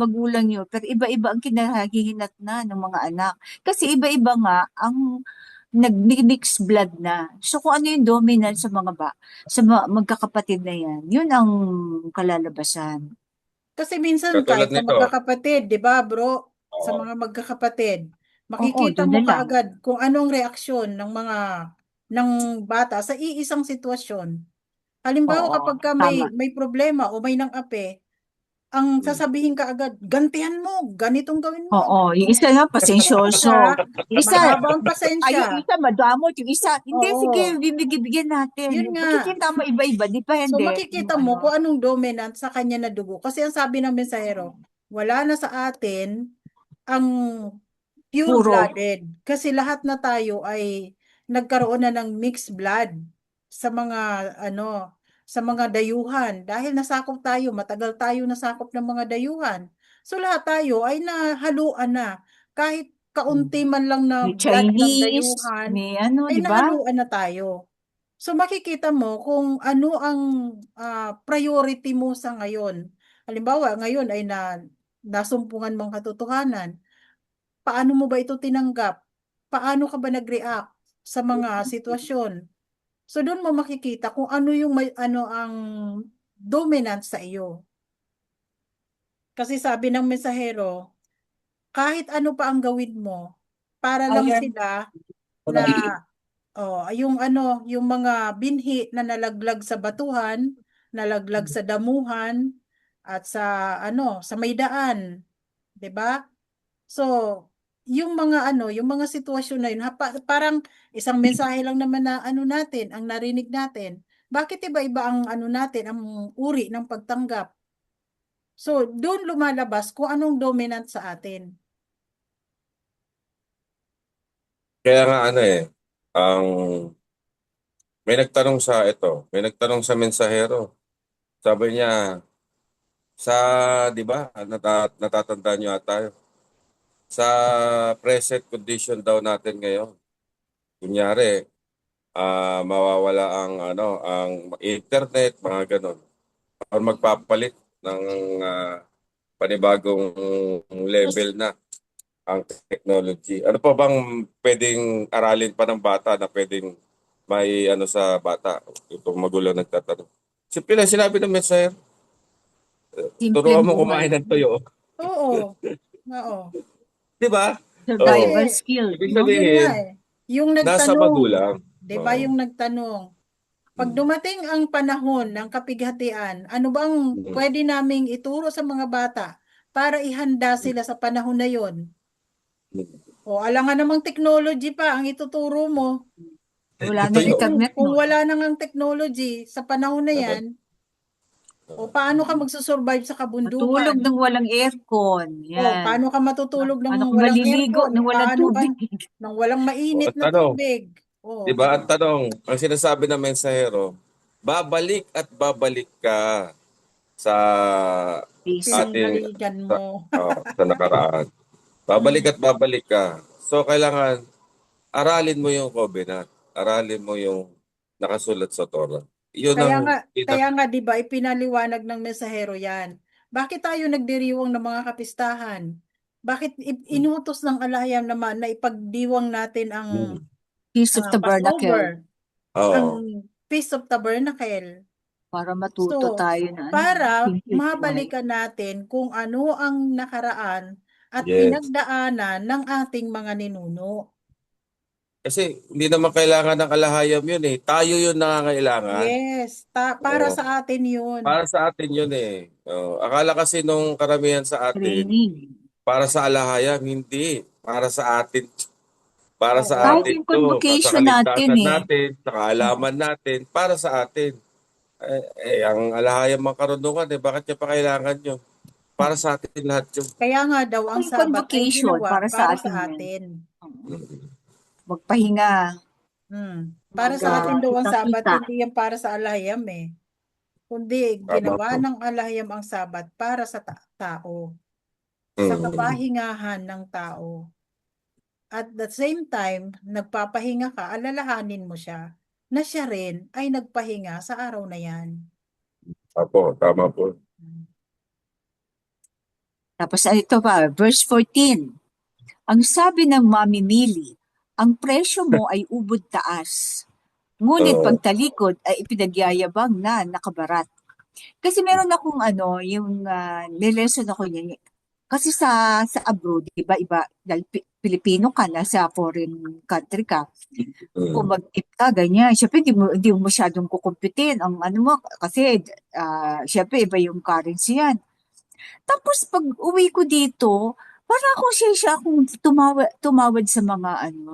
D: magulang nyo, pero iba-iba ang kinahihinatnan ng mga anak. Kasi iba-iba nga ang nag-mix blood na. So kung ano yung dominant sa magkakapatid na yan, yun ang kalalabasan.
B: Kasi minsan
E: katulad
B: kahit sa
E: nito.
B: magkakapatid, 'di ba, bro? Sa
E: Oo.
B: mga magkakapatid,
D: Oo,
B: makikita
D: doon na
B: mo
D: lang.
B: kaagad kung anong reaksyon ng bata sa iisang sitwasyon. Halimbawa
D: Oo,
B: kapag ka
D: tama.
B: may problema o may nang-ape, ang
E: Hmm.
B: sasabihin ka agad, gantihan mo, ganitong gawin mo.
D: Oo, yung isa nga, pasensyoso.
B: Isa,
D: Yung isa,
B: mahaba ang
D: yung
B: pasensya.
D: isa, madamot. Yung isa, hindi, sige,
B: Oo,
D: bibigyan
B: yun
D: natin.
B: nga.
D: Makikita mo iba-iba,
B: So
D: depende. Yung
B: makikita mo kung anong dominant sa kanya na dugo. Kasi ang sabi ng mensahero, wala na sa atin ang pure-blooded. Kasi lahat na tayo ay nagkaroon na ng mixed blood sa mga sa mga dayuhan dahil nasakop tayo, matagal tayo nasakop ng mga dayuhan. So lahat tayo ay nahaluan na kahit kaunti man lang na
D: May
B: blood ng
D: Chinese,
B: dayuhan
D: may ano,
B: ay
D: di ba?
B: nahaluan na tayo. So makikita mo kung ano ang priority mo sa ngayon. Halimbawa, ngayon ay nasumpungan mong katotohanan. Paano mo ba ito tinanggap? Paano ka ba nag-react sa mga sitwasyon? So doon mo makikita kung ano yung ano ang dominant sa iyo. Kasi sabi ng mensahero, kahit ano pa ang gawin mo, para lang sila na yung mga binhi na nalaglag sa batuhan, nalaglag sa damuhan at sa may daan, 'di ba? So, yung mga sitwasyon na yun, parang isang mensahe lang naman na natin, ang narinig natin. Bakit iba-iba ang natin, ang uri ng pagtanggap? So, doon lumalabas kung anong dominant sa atin.
E: Kaya nga ang may nagtanong sa mensahero. Sabi niya, di ba, natatandaan niyo ata, sa present condition daw natin ngayon. Kunyari, mawawala ang internet, mga ganon. Or magpapalit ng panibagong level na ang technology. Ano pa bang pwedeng aralin pa ng bata na pwedeng may sa bata? Itong magulang nagtatanong. Simple lang sinabi ng mensahe. Turuan
D: Simpleng
E: mo
D: buhay.
E: kumain ng tuyo.
B: Oo. Oo.
E: Di ba?
D: Survival
B: Kasi,
D: skill,
E: Ibig
D: no?
B: yun nga
E: sabihin,
B: yung
E: nasa
B: nagtanong,
E: magulang.
B: 'di ba yung nagtanong, pag dumating ang panahon ng kapighatian, ano bang
E: Mm.
B: pwede naming ituro sa mga bata para ihanda sila sa panahon na yon? O alangan namang technology pa ang ituturo mo.
D: Wala nang
E: Tuyo.
D: internet
B: Kung
D: nun.
B: wala nang technology sa panahon na yan, o paano ka magsusurvive sa
D: Matulog
B: kabundukan?
D: ng walang aircon.
B: O
D: Yan.
B: paano ka matutulog ng
D: Paano ka
B: walang
D: maliligo
B: aircon?
D: ng walang
B: Paano ka
D: tubig?
B: ng walang
E: O,
B: mainit
E: ang
B: na
E: tanong,
B: tubig?
E: di
B: O,
E: ba? Ang tanong, ang sinasabi ng mensahero, babalik at babalik ka sa ating
B: sinungalingan mo.
E: sa nakaraan. Babalik
B: Mm.
E: at babalik ka. So, kailangan aralin mo yung covenant. Aralin mo yung nakasulat sa Torah. Yun
B: Kaya
E: ang
B: nga, kaya nga 'di ba ipinaliwanag ng mensahero 'yan. Bakit tayo nagdiriwang ng mga kapistahan? Bakit inutos ng alahayam naman na ipagdiwang natin ang
D: Feast of Tabernacle.
B: Passover, ang
E: Oo.
B: Feast of Tabernacle.
D: Para matuto
B: So,
D: tayo na
B: para
D: simple buhay.
B: mabalikan natin kung ano ang nakaraan at
E: Yes.
B: pinagdaanan ng ating mga ninuno.
E: Kasi hindi naman kailangan ng kalahayam yun eh. Tayo yun nangangailangan.
B: Yes, para
E: Oo.
B: sa atin 'yun.
E: Para sa atin yun eh. Oo. Akala kasi nung karamihan sa atin,
D: Training.
E: para sa alahayam, hindi. Para sa atin. Para sa
B: Oo.
D: Kahit
E: atin
D: yung
E: to. Sa
D: convocation natin
E: kaligtasan
D: eh.
E: natin, sa kaalaman natin, para sa atin. Ang alahayam ang karunungan bakit niya pa kailangan yun? Para sa atin lahat yun.
B: Kaya nga daw ang
D: Yung
B: Sabat ay
D: convocation
B: ginawa
D: para sa
B: para
D: atin
B: sa
D: yan.
B: atin.
D: Magpahinga.
B: Para sa atin daw ang Sabat,
D: Kita-kita.
B: hindi yan para sa alahayam eh. Kundi
E: Tama
B: ginawa
E: po.
B: ng alahayam ang Sabat para sa tao. Sa kapahingahan ng tao. At the same time, nagpapahinga ka, alalahanin mo siya na siya rin ay nagpahinga sa araw na yan.
E: Apo, tama po.
D: Tapos ito pa, verse 14. Ang sabi ng mamimili, ang presyo mo ay ubod taas. Ngunit
E: Oo.
D: pagtalikod ay ipinagyayabang na nakabarat. Kasi meron akong yung nileson ako niya. Kasi sa abroad, iba, dahil Pilipino ka, nasa foreign country ka, kung mag-tip ka, ganyan. Siyempre, hindi mo masyadong kukumpitin. Ang mo, kasi, siyempre, iba yung currency yan. Tapos, pag uwi ko dito, Para akong siya kung tumawad sa mga 10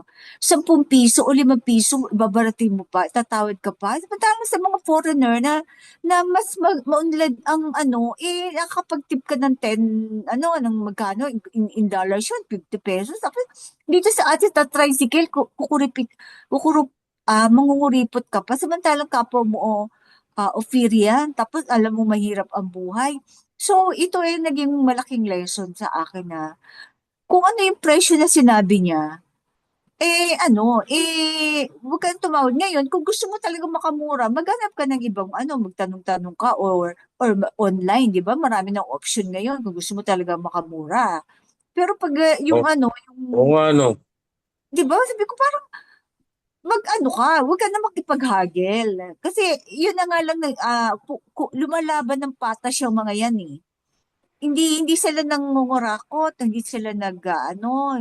D: piso o 5 piso, ibabarating mo pa, tatawad ka pa. Samantalang sa mga foreigner na mas maunlad ang nakakapag-tip ka ng 10, ng magkano, in dollars yun, 50 pesos. Tapos, dito sa atin, sa tricycle, mangunguripot ka pa. Samantalang kapwa mo, Ophiria, tapos alam mo mahirap ang buhay. So, ito ay naging malaking lesson sa akin na kung ano yung presyo na sinabi niya, huwag kang tumawad ngayon. Kung gusto mo talaga makamura, maghanap ka ng ibang magtanong-tanong ka or online, di ba? Marami ng option ngayon kung gusto mo talaga makamura. Pero pag yung
E: O,
D: yung,
E: o nga, no?
D: di ba? Sabi ko parang huwag ka na makipaghagel. Kasi yun na nga lang, lumalaban ng patas yung mga yan eh. Hindi sila nangungurakot, hindi sila yung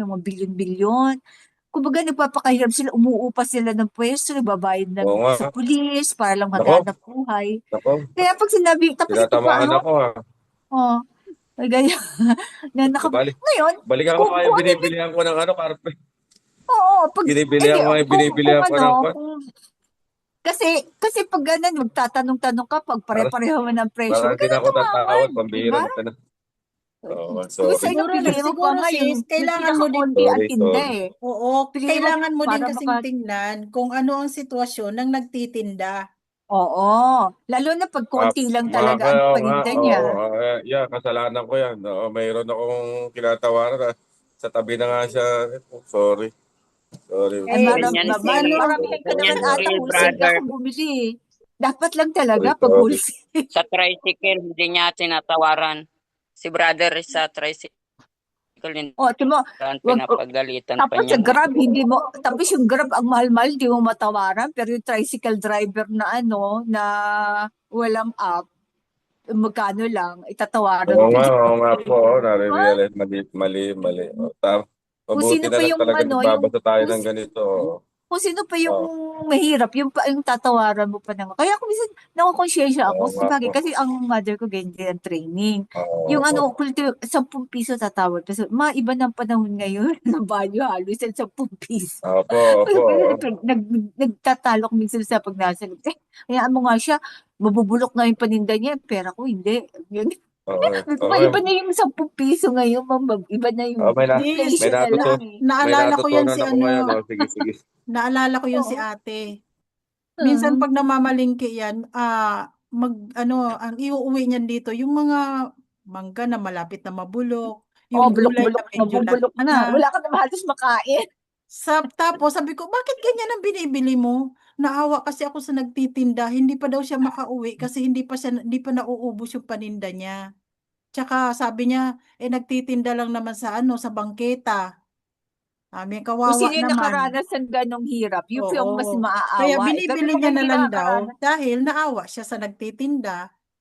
D: mga bilyon-bilyon. Kumbaga nagpapakahirap sila, umuupa sila ng pwesto, nagbabayad
E: Oo nga.
D: sa pulis para lang
E: Nako,
D: maghanap buhay.
E: nako.
D: Kaya pag sinabi, tapos ito pa,
E: Tinatamaan ako, ha.
D: oh, ay ganyan.
E: Balik,
D: Ngayon,
E: balikan ko
D: kung,
E: nga
D: kung
E: yung
D: ano,
E: binibilihan ko ng carpet.
D: oo, hindi,
E: Binibilihan ko nga yung
D: kung
E: binibilihan ko ng
D: kasi pag ganun, magtatanong-tanong ka, pag
E: para,
D: pare-pareho mo ng presyo,
E: para
D: huwag ka
E: hindi na
D: na
E: ako tatawad,
D: tumawad, di
E: pambihira
D: ba?
E: na ka na. Oo,
D: Kung sa
E: sorry.
D: inyo,
B: Siguro,
D: piliin mo pa
B: siguro
D: nga
B: sis,
D: yung
B: kailangan mo din,
D: pinakakonti ang
E: Sorry,
D: tinda
E: sorry.
D: eh.
B: oo,
D: Piliin mo
B: kailangan mo din
D: para
B: kasing tingnan kung ano ang sitwasyon ng nagtitinda.
D: oo. Lalo na pag konti lang talaga ang
E: Oo nga,
D: paninda niya.
E: oo. Yeah, kasalanan ko yan. Oo, mayroon akong kinatawaran na sa tabi na nga siya. Oh, sorry. Sorry.
D: Ay,
F: Ganyan si,
D: maramihan ka
F: ganyan
D: naman
F: si
D: ata wholesale
F: brother.
D: akong bumili. Dapat lang talaga
E: Sorry,
D: pag
E: sorry.
D: wholesale.
F: Sa tricycle, hindi niya tinatawaran. Si brother sa tricycle, hindi
D: O, timo,
F: pinapagalitan pa
D: tapos
F: niya
D: sa
F: nga.
D: Grab, tapos yung Grab ang mahal-mahal, hindi mo matawaran. Pero yung tricycle driver na walang app, magkano lang, itatawaran mo.
E: Oo nga po. Oo,
D: Diba?
E: nare-realize. Mali, mali, mali. Oh,
D: Kung
E: mabuti
D: sino
E: na
D: pa
E: lang
D: yung
E: talaga nagbabasa tayo ng ganito. Oo.
D: kung sino pa yung
E: Oo,
D: mahirap, yung tatawaran mo pa naman. Kaya ako minsan, nakakonsensya ako.
E: oo nga po.
D: Sabagay, kasi ang mother ko ganyan din ang training.
E: Oo,
D: Yung
E: oo.
D: 10 piso tatawad. Kasi iba ng panahon ngayon na value halos sa 10 piso.
E: Opo, opo. Oo.
D: Nagtatalo ko minsan sa pag nasa loob. Hayaan mo nga siya, mabubulok na yung paninda niya. Pera ko, hindi. Yun.
E: Oo.
D: Iba na yung 10 piso ngayon, ma'am. Iba na
E: Oo,
D: yung
B: Sis,
E: may
D: inflation na lang eh.
E: may
B: naalala ko yan
E: natutunan
B: si
E: ako ngayon. Oh, sige, sige.
B: naalala ko yun si
D: Oo.
B: ate. Minsan pag namamalingki yan, ang iuuwi niyan dito, yung mga mangga na malapit na mabulok,
D: Oh,
B: yung gulay na
D: bulok-bulok,
B: medyo
D: mabubulok ka na.
B: na.
D: Wala ka na halos makain.
B: Tapos sabi ko, bakit ganyan ang binibili mo? Naawa kasi ako sa nagtitinda, hindi pa daw siya makauwi kasi hindi pa nauubos yung paninda niya. Tsaka sabi niya, nagtitinda lang naman sa bangketa. May
D: Kung
B: kawawa
D: sino yung
B: naman.
D: nakaranas ng ganong hirap, yun po yung mas
B: Oo. Kaya
D: maaawa. Kami
B: binibili
D: mga
B: niya na
D: hindi
B: lang daw
D: nakakaranas,
B: dahil naawa siya sa nagtitinda.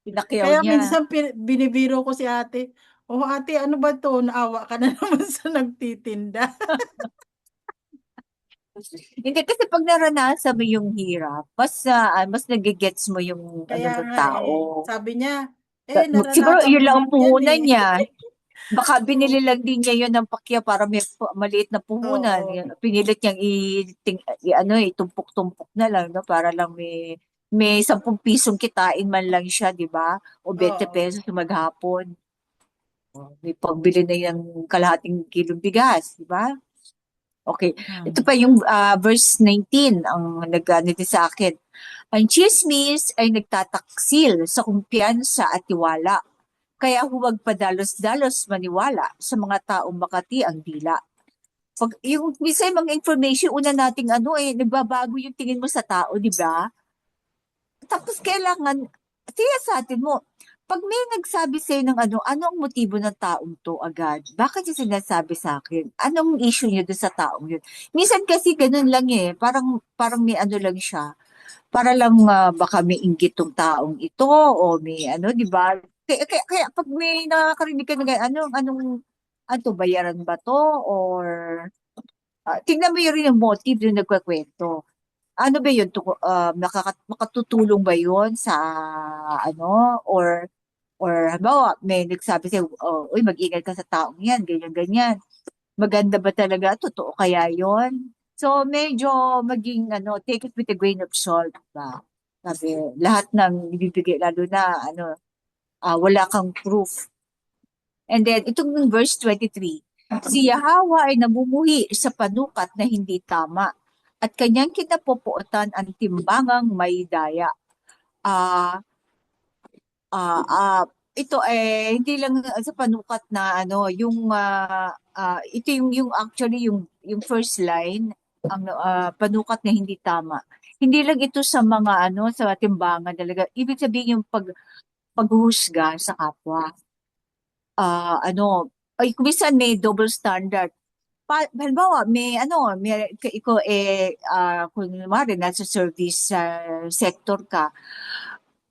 D: pinakyaw
B: Kaya
D: niya.
B: minsan binibiro ko si ate, oh ate, ano ba to? Naawa ka na naman sa nagtitinda.
D: Hindi kasi pag naranasan mo yung hirap, mas nagigets mo yung
B: Kaya
D: ng
B: nga
D: tao.
B: sabi niya,
D: Siguro
B: naranasan
D: yun
B: ko
D: lang ang
B: din yan
D: puhunan
B: eh.
D: niya. Baka
B: Oo.
D: binili lang din niya yun ng pakya para may maliit na puhunan.
B: Oo.
D: Pinilit niyang itumpok-tumpok na lang, no? Para lang may 10 pisong kitain man lang siya, di ba? O 20
B: Oo.
D: pesos maghapon. May pagbili na yung kalahating kilong bigas, di ba? Okay. Ito pa yung verse 19 ang nagganito sa akin. Ang chismis ay nagtataksil sa kumpiyansa at tiwala. Kaya huwag padalos-dalos maniwala sa mga taong makati ang dila. Pag yung minsan mga information una nating nagbabago yung tingin mo sa tao, di ba? Tapos kailangan siyasatin mo. Pag may nagsabi sa'yo ng ano ang motibo ng taong to agad? Bakit yung sinasabi sa akin? Anong issue niya doon sa taong yun? Minsan kasi ganun lang eh. Parang may ano lang siya. Para lang baka may inggit tong taong ito o may di ba? Kaya pag may nakakarinig ka na ganyan, ano, bayaran ba to? Or tingnan mo yun rin yung motive yung nagkakwento. Ano ba yun? Makatutulong ba yun sa or Or halimbawa, may nagsabi sa'yo, oh, uy, mag-ingat ka sa taong yan, ganyan-ganyan. Maganda ba talaga? Totoo kaya yon? So, medyo maging, take it with a grain of salt ba? Sabi, lahat ng ibibigay, lalo na, wala kang proof. And then, itong verse 23, si Yahawa ay namumuhi sa panukat na hindi tama at kanyang kinapupuotan ang timbangang may daya. Ah, ito hindi lang sa panukat na ito yung actually yung first line ang panukat na hindi tama. Hindi lang ito sa mga sa timbangan talaga. Ibig sabihin yung paghuhusga sa kapwa. Ay kumisan may double standard. Halimbawa, ikaw kung nasa service sector ka,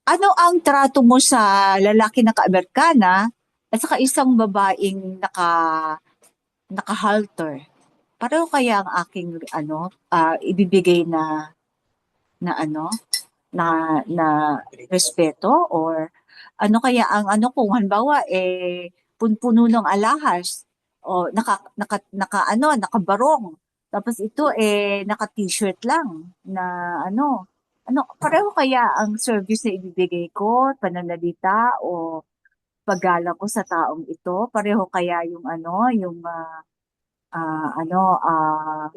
D: ano ang trato mo sa lalaki na ka-Amerikana at saka isang babaeng naka-halter? Pareho kaya ang aking ibibigay na ano na respeto or ano kaya ang kung halimbawa punpuno ng alahas o nakabarong tapos ito naka-t-shirt lang na pareho kaya ang service na ibibigay ko, pananalita o paggalang ko sa taong ito, pareho kaya yung yung ah, ano ah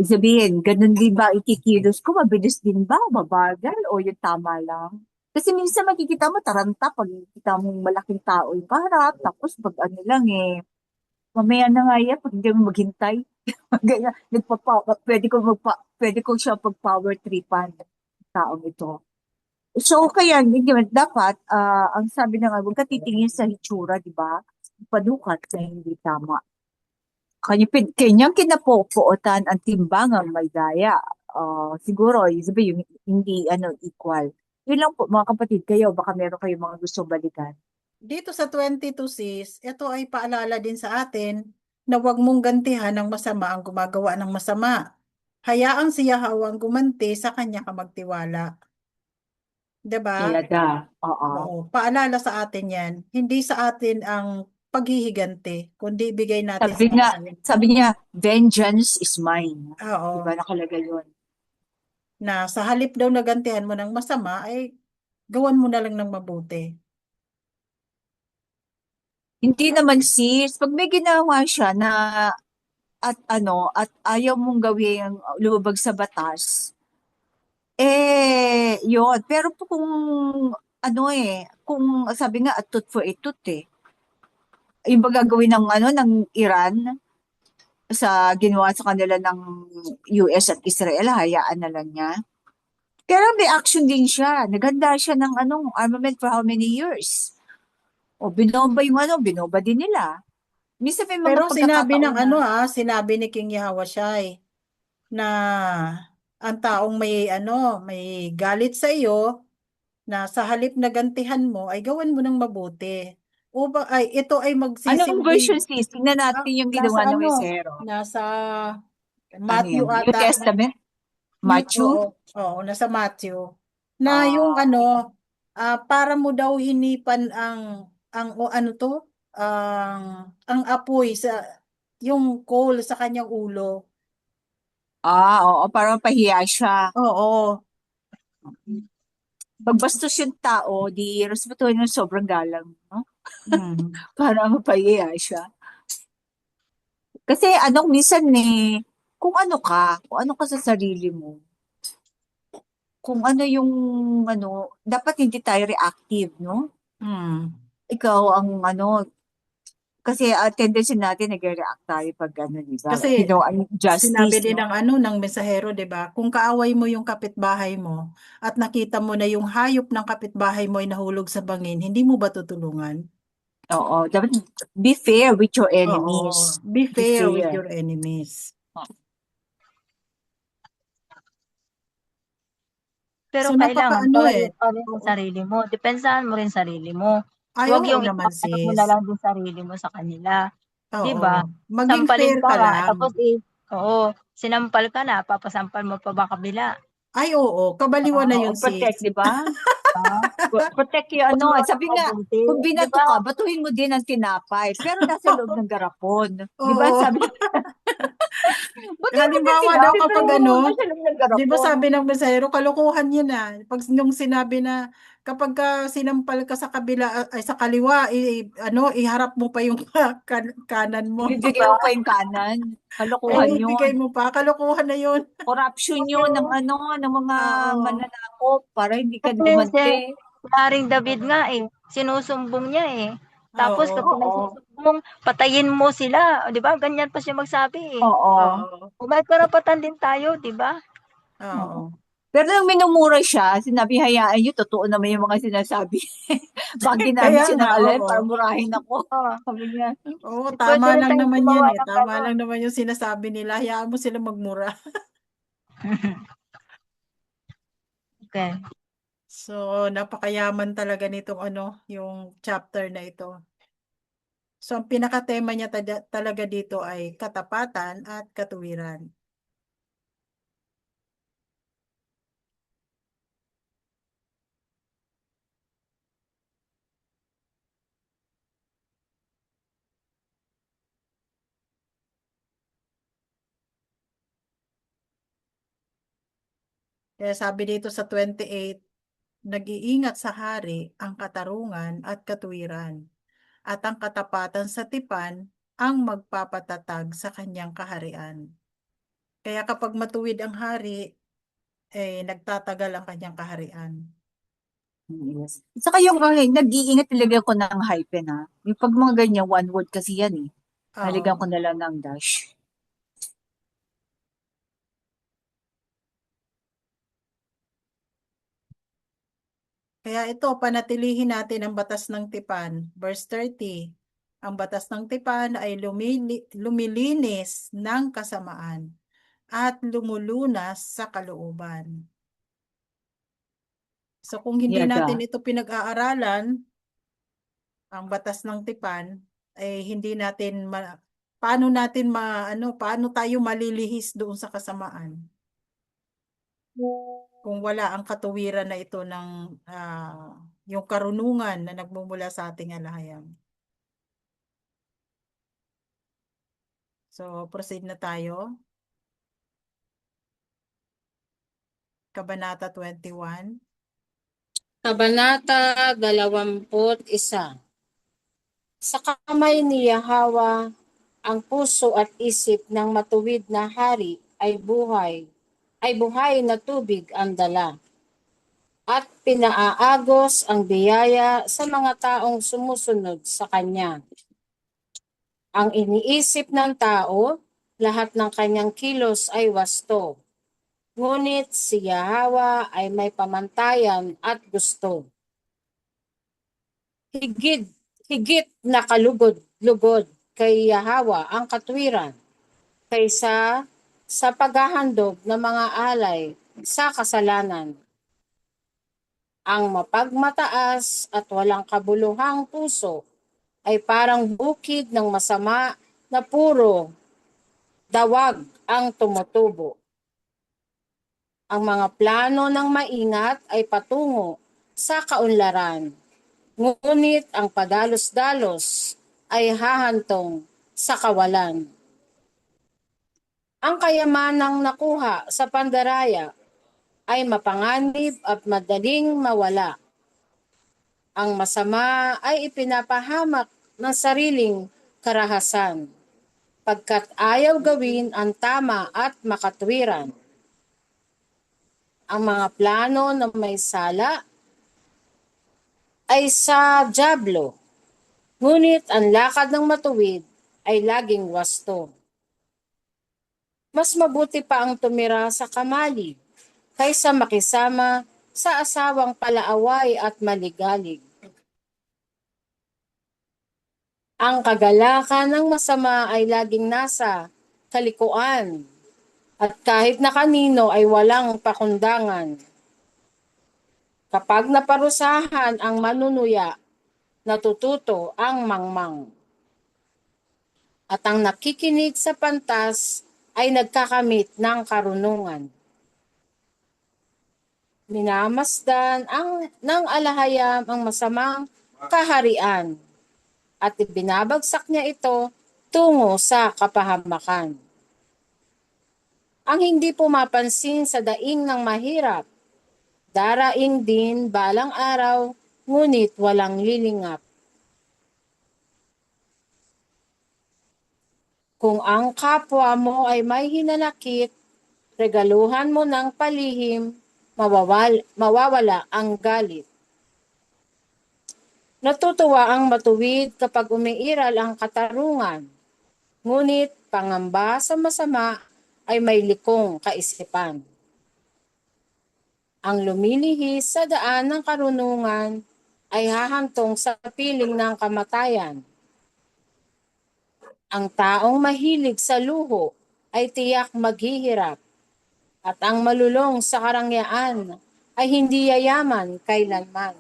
D: sabihin, ganun din ba ikikilos ko? Mabilis din ba? Mabagal? O yung tama lang? Kasi minsan makikita mo taranta pag kita mong malaking tao yung kaharap, tapos pag lang mamaya na nga yan, pag hindi mo maghintay. Ganyan, pwede ko siya pag-power tripan taong ito. So, kaya, hindi man, dapat, ang sabi na nga, huwag ka titingin sa hitsura, di ba? Panukat na hindi tama. Kanyang kinapupuotan ang timbangang may daya. Siguro, sabi yung hindi equal. Yun lang po, mga kapatid, kayo, baka meron kayong mga gusto balikan.
B: Dito sa 22 sis, ito ay paalala din sa atin na huwag mong gantihan ng masama ang gumagawa ng masama. Hayaang si Yahweh ang gumanti, sa kanya ka magtiwala. 'Di ba?
D: Talaga, oo.
B: Oo, paalala sa atin yan. Hindi sa atin ang paghihiganti, kundi ibigay natin
D: Sabi
B: sa
D: nga,
B: Kanya.
D: sabi niya, vengeance is mine.
B: Oo,
D: Diba nakalagay yun?
B: na sa halip daw na gantihan mo ng masama, ay gawan mo na lang ng mabuti.
D: Hindi naman sis, pag may ginawa siya na at ayaw mong gawin lumabag sa batas, yun. Pero kung kung sabi nga at tooth for a tooth yung ba gagawin ng Iran sa ginawa sa kanila ng US at Israel, hayaan na lang niya. Pero may action din siya. Naghanda siya ng armament for how many years? O binomba binomba din nila. Minsan may mga
B: Pero sinabi
D: pagkakataon
B: ng
D: na,
B: sinabi ni King Yahawashi na ang taong may galit sa iyo, na sa halip na gantihan mo ay gawan mo ng mabuti. Ito ay
D: anong version
B: magsisilbing
D: sis? Tingnan natin yung
B: nasa
D: ginawa ng Mesero.
B: nasa
D: Ano
B: Matthew
D: yan? New
B: ata.
D: Testament? Matthew?
B: Oo, nasa Matthew. Na yung
D: Ah,
B: para mo daw hinipan ang apoy sa yung coal sa kanyang ulo.
D: oo, parang pahiya siya.
B: Oo.
D: Pag bastos yung tao, di respetuhin ng sobrang galang. No?
B: Hmm.
D: Para mapahiya siya. Kasi minsan kung ano ka sa sarili mo, kung ano yung dapat hindi tayo reactive, no?
B: Hmm.
D: Ikaw ang kasi tendency natin nag-react tayo pag di ba?
B: Kasi
D: Ang
B: sinabi
D: justice,
B: din
D: no?
B: ng mensahero, 'di ba? Kung kaaway mo yung kapitbahay mo at nakita mo na yung hayop ng kapitbahay mo ay nahulog sa bangin, hindi mo ba tutulungan?
D: Oo, dapat be fair with your
B: Oo.
D: enemies.
B: Be
D: Be
B: fair with
D: fair.
B: your enemies.
G: Pero
B: So
G: kailangan
B: napakaano
G: palayo pa rin
B: Oo.
G: sa sarili mo. Depensahan mo rin sarili mo.
B: Ay,
G: Huwag
B: oo
G: yung
B: naman
G: ipapatok mo
B: sis.
G: na lang din sarili mo sa kanila. 'Di
B: Oo.
G: ba?
B: Maging
G: Sampalin
B: fair
G: ka
B: ka
G: nga,
B: lang.
G: tapos sinampal ka na, papasampal mo pa ba kabila?
B: Ay, oo. Kabaliwan na yun sis.
D: Protect, di ba? Protect yung ano.
G: Puno ng
D: Sabi nga,
G: mabunti.
D: kung
G: Di
D: binato
G: ba?
D: ka, batuhin mo din ang tinapay. Pero nasa loob ng garapon. Di ba?
B: Oo.
D: Sabi, batuhin mo ng
B: Halimbawa daw
D: tinapay, pero
B: kapag
D: hindi mo
B: ano,
D: nasa loob ng
B: di ba
D: garapon.
B: sabi ng mesero, kalokohan yun ah. Pag nung sinabi na kapag ka sinampal ka sa kabila ay sa kaliwa, ano, iharap mo pa yung kanan mo.
G: Di
D: Ibibigay
G: ba?
D: mo pa yung kanan.
B: Ay,
D: Kalokohan yun.
B: ibigay mo pa, kalokohan na yun.
D: Corruption yun ng ano, ng mga
B: Oo.
D: mananakop para hindi ka
G: Kasi
D: gumante.
G: si Haring David nga sinusumbong niya Tapos
B: Oo.
G: kapag
D: Oo.
G: nagsusumbong, patayin mo sila. Di ba? Ganyan pa siya magsabi
D: Oo.
B: Oo.
G: Kung may karapatan din tayo, di ba?
D: Oo.
B: Oo.
D: Pero nung minumura siya, sinabi, hayaan niyo, totoo naman yung mga sinasabi. Bakit ginamit
B: Kaya
D: siya
B: nga,
D: ng alay
B: oo.
D: para murahin ako.
G: Oh,
D: Sabi niya,
B: Oo,
G: pwede
B: tama
G: rin
B: lang
G: tayong
B: naman yan
G: gumawa
B: eh.
G: ng
B: Tama
G: gano'n.
B: lang naman yung sinasabi nila. Hayaan mo sila magmura.
G: Okay.
B: So, napakayaman talaga nitong ano, yung chapter na ito. So, ang pinakatema niya talaga dito ay katapatan at katuwiran. Kaya sabi dito sa 28, nag-iingat sa hari ang katarungan at katuwiran, at ang katapatan sa tipan ang magpapatatag sa kanyang kaharian. Kaya kapag matuwid ang hari, nagtatagal ang kanyang kaharian.
D: yes. Saka yung nag-iingat talaga ako ng hyphen ha. Yung pag mga ganyan, one word kasi yan eh. Naligan
B: Oo.
D: ko na lang ng dash.
B: Kaya ito, panatilihin natin ang batas ng tipan. Verse 30, ang batas ng tipan ay lumilinis ng kasamaan at lumulunas sa kalooban. So kung hindi
D: Yada.
B: natin ito pinag-aaralan, ang batas ng tipan, ay hindi natin paano tayo malilihis doon sa kasamaan? Kung wala ang katuwiran na ito ng yung karunungan na nagmumula sa ating alahayam. So, proceed na tayo. Kabanata 21.
C: Kabanata 21. Sa kamay ni Yahweh ang puso at isip ng matuwid na hari ay buhay na tubig ang dala. At pinaaagos ang biyaya sa mga taong sumusunod sa kanya. Ang iniisip ng tao, lahat ng kanyang kilos ay wasto. Ngunit si Yahweh ay may pamantayan at gusto. Higit na kalugod-lugod kay Yahweh ang katwiran kaysa sa paghahandog ng mga alay sa kasalanan. Ang mapagmataas at walang kabuluhang puso ay parang bukid ng masama na puro dawag ang tumutubo. Ang mga plano ng maingat ay patungo sa kaunlaran, ngunit ang padalos-dalos ay hahantong sa kawalan. Ang kayamanang nakuha sa pandaraya ay mapanganib at madaling mawala. Ang masama ay ipinapahamak ng sariling karahasan, pagkat ayaw gawin ang tama at makatwiran. Ang mga plano na may sala ay sa dyablo, ngunit ang lakad ng matuwid ay laging wasto. Mas mabuti pa ang tumira sa kamali kaysa makisama sa asawang palaaway at maligalig. Ang kagalakan ng masama ay laging nasa kalikuan, at kahit na kanino ay walang pakundangan. Kapag naparusahan ang manunuya, natututo ang mangmang. At ang nakikinig sa pantas ay nagkakamit ng karunungan. Minamasdan ng alahayam ang masamang kaharian at ibinabagsak niya ito tungo sa kapahamakan. Ang hindi pumapansin sa daing ng mahirap, daraing din balang araw, ngunit walang lilingap. Kung ang kapwa mo ay may hinanakit, regaluhan mo ng palihim, mawawala ang galit. Natutuwa ang matuwid kapag umiiral ang katarungan, ngunit pangamba sa masama ay may likong kaisipan. Ang lumilihis sa daan ng karunungan ay hahantong sa piling ng kamatayan. Ang taong mahilig sa luho ay tiyak maghihirap, at ang malulong sa karangyaan ay hindi yayaman kailanman.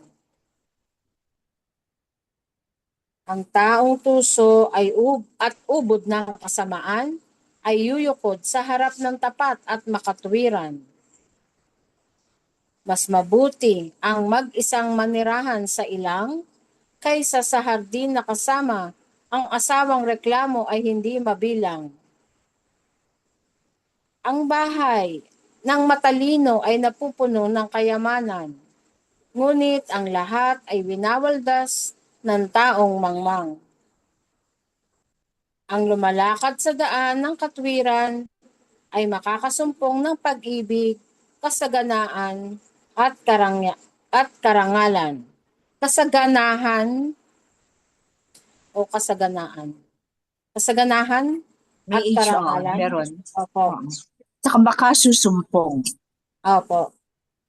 C: Ang taong tuso ay ubod ng kasamaan ay yuyukod sa harap ng tapat at makatwiran. Mas mabuti ang mag-isang manirahan sa ilang kaysa sa hardin na kasama ang asawang reklamo ay hindi mabilang. Ang bahay ng matalino ay napupuno ng kayamanan, ngunit ang lahat ay winawaldas ng taong mangmang. Ang lumalakad sa daan ng katwiran ay makakasumpong ng pag-ibig, kasaganaan at karangalan. Kasaganahan o kasaganaan. Kasaganahan at
D: May HR,
C: karangalan.
D: meron.
C: Opo.
D: Saka makasusumpong.
C: Opo.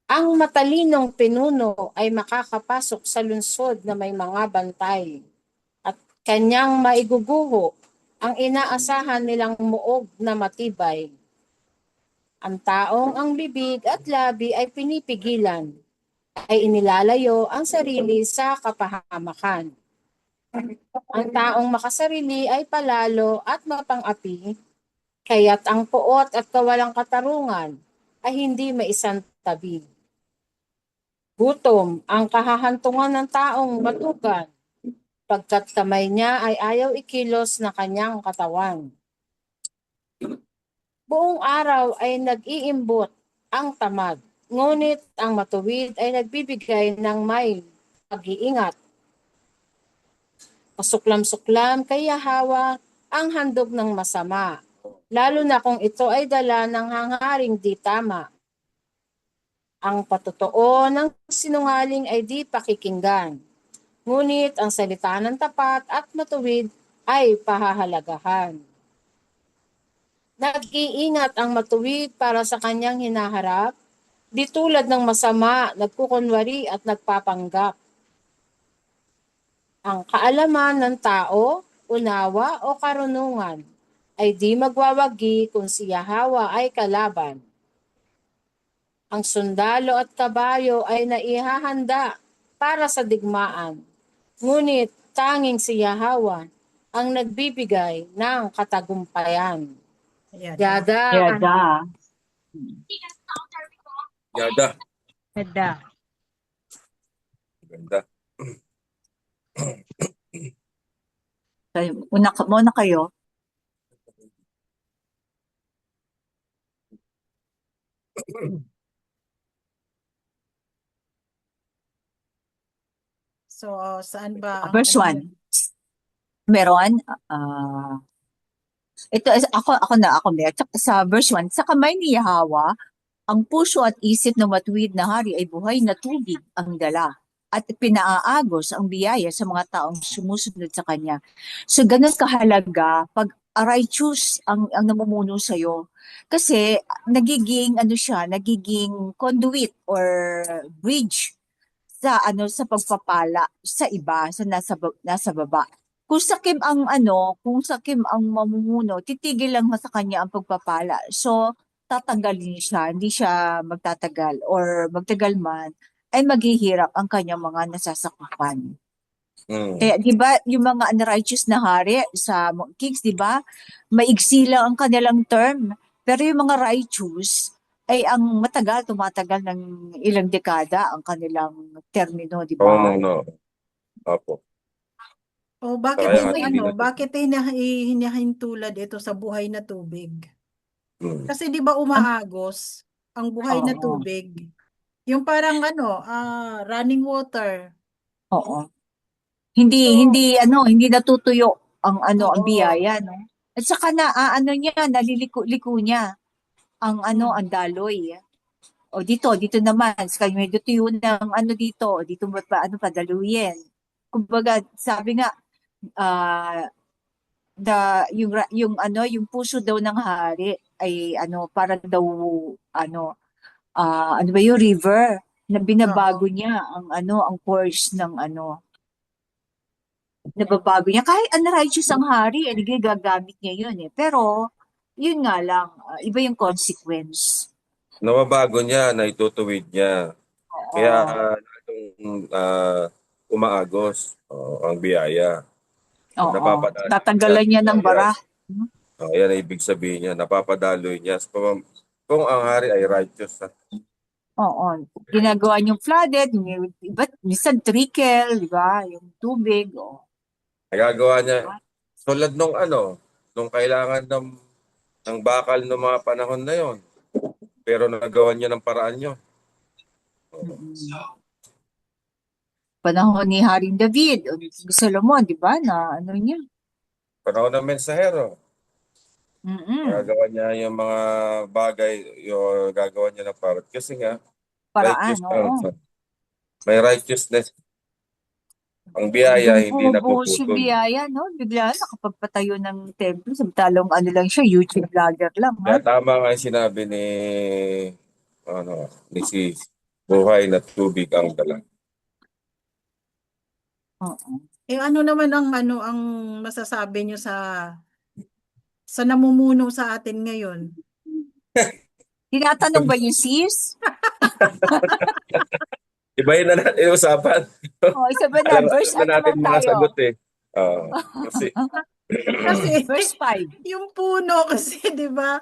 C: Ang matalinong pinuno ay makakapasok sa lungsod na may mga bantay at kanyang maiguguho ang inaasahan nilang muog na matibay. Ang taong ang bibig at labi ay pinipigilan, ay inilalayo ang sarili sa kapahamakan. Ang taong makasarili ay palalo at mapang-api, kaya't ang puot at kawalang katarungan ay hindi maisantabi. Gutom ang kahahantungan ng taong matugan, pagkat kamay niya ay ayaw ikilos na kanyang katawan. Buong araw ay nag-iimbot ang tamad, ngunit ang matuwid ay nagbibigay ng may pag-iingat. Pasuklam-suklam kaya hawa ang handog ng masama, lalo na kung ito ay dala ng hangaring di tama. Ang patotoo ng sinungaling ay di pakikinggan, ngunit ang salita ng tapat at matuwid ay pahahalagahan. Nag-iingat ang matuwid para sa kanyang hinaharap, di tulad ng masama, nagkukunwari at nagpapanggap. Ang kaalaman ng tao, unawa o karunungan ay di magwawagi kung si Yahawa ay kalaban. Ang sundalo at kabayo ay naihahanda para sa digmaan, ngunit tanging si Yahawa ang nagbibigay ng katagumpayan. Yada.
D: Yada.
E: Yada.
G: Ganda.
E: Ganda.
D: Muna kayo.
B: So, saan ba ang
D: Verse 1. Meron. Ito, ako may. Sa verse 1, sa kamay ni Yahawa, ang puso at isip ng matuwid na hari ay buhay na tubig ang dala at pinaaagos ang biyaya sa mga taong sumusunod sa kanya. So, ganun kahalaga pag righteous ang namumuno sa'yo. Kasi, nagiging conduit or bridge sa pagpapala sa iba, sa nasa baba. Kung sakim ang mamumuno, titigil lang sa kanya ang pagpapala. So, tatanggalin siya, hindi siya magtatagal or magtagal man, ay maghihirap ang kanyang mga nasasakupan. Kaya, di ba, yung mga unrighteous na hari sa kings, di ba, maigsi lang ang kanilang term. Pero yung mga righteous, ay ang tumatagal ng ilang dekada ang kanilang termino, di ba?
E: Pamumuno. Opo.
B: O bakit
E: Kaya nga hindi na.
B: bakit hinahintulad ito sa buhay na tubig?
E: Hmm.
B: Kasi 'di ba umaagos ang buhay na
D: Oo.
B: tubig? Yung parang running water.
D: Oo. Hindi natutuyo ang ang
B: Oo.
D: biyaya, no? At saka niya, naliliko-liko niya ang
B: Hmm.
D: ang daloy. O dito naman, sa medyo tuyo ng dito, dito mo pa padaluyin. Kumbaga, sabi nga, yung puso daw ng hari ay para daw ano ba yung river na binabago
B: Oo.
D: niya ang course ng nababago niya. Kahit unrighteous ang hari, gagamit niya yun eh. Pero, yun nga lang, iba yung consequence.
E: Nababago niya, naitutuwid niya. Kaya
D: Oo.
E: umaagos ang biyaya.
D: Oo.
E: Napapadaloy
D: Tatanggalan niya ng bara.
E: Yan ang ibig sabihin niya. Napapadaloy niya. Kung ang hari ay righteous.
D: Oo. Ginagawa niyong flooded, minsan trickle, di ba? Yung tubig. Oh.
E: Nagagawa niya. Tulad nung kailangan ng bakal ng mga panahon na yon. Pero nagawa niya ng paraan niyo.
D: Panahon ni Haring David o ni Solomon, di ba? Na niya.
E: Panahon ng mensahero. Nagagawa niya yung mga bagay, yung gagawa niya ng paraan. Kasi nga,
D: Paraan,
E: may righteousness. Ang biyaya, hindi
D: Bumubuhos yung
E: napuputol.
D: biyaya, no? Bigla nakapagpatayo ng templo. Samantalong lang siya, YouTube vlogger lang, ha?
E: Kaya tama nga yung sinabi ni Sis, buhay na tubig ang dala.
D: Oo.
B: Ano naman ang masasabi niyo sa namumuno sa atin ngayon?
D: Tinatanong ba yung sis?
E: Ibahin na natin yung usapan.
D: Isa ba na? Verse
E: Alam natin
D: naman
E: mga
D: tayo.
E: sagot eh.
B: Kasi
D: Verse 5.
B: yung puno kasi, di ba?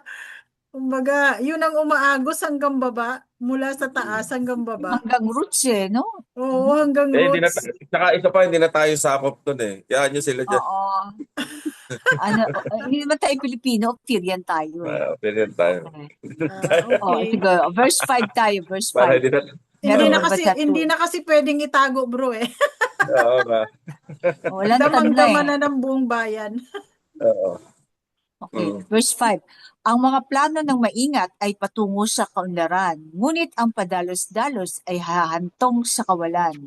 B: Kumbaga, yun ang umaagos hanggang baba, mula sa taas hanggang baba.
D: Hanggang roots no?
B: Oo, hanggang roots.
E: Saka isa pa, hindi na tayo sakop dun eh. Kaya nyo sila dyan.
D: Oo. Hindi naman tayo Pilipino, Syrian tayo eh.
E: Opinion tayo.
B: Okay.
D: Sige, verse 5 tayo, verse 5.
E: Para
B: Hindi na kasi pwedeng itago, bro eh.
E: Oo nga.
D: Walang
B: Damang-dama na ng buong bayan.
E: Oo.
D: Okay, verse 5. Ang mga plano ng maingat ay patungo sa kaunlaran, ngunit ang padalos-dalos ay hahantong sa kawalan.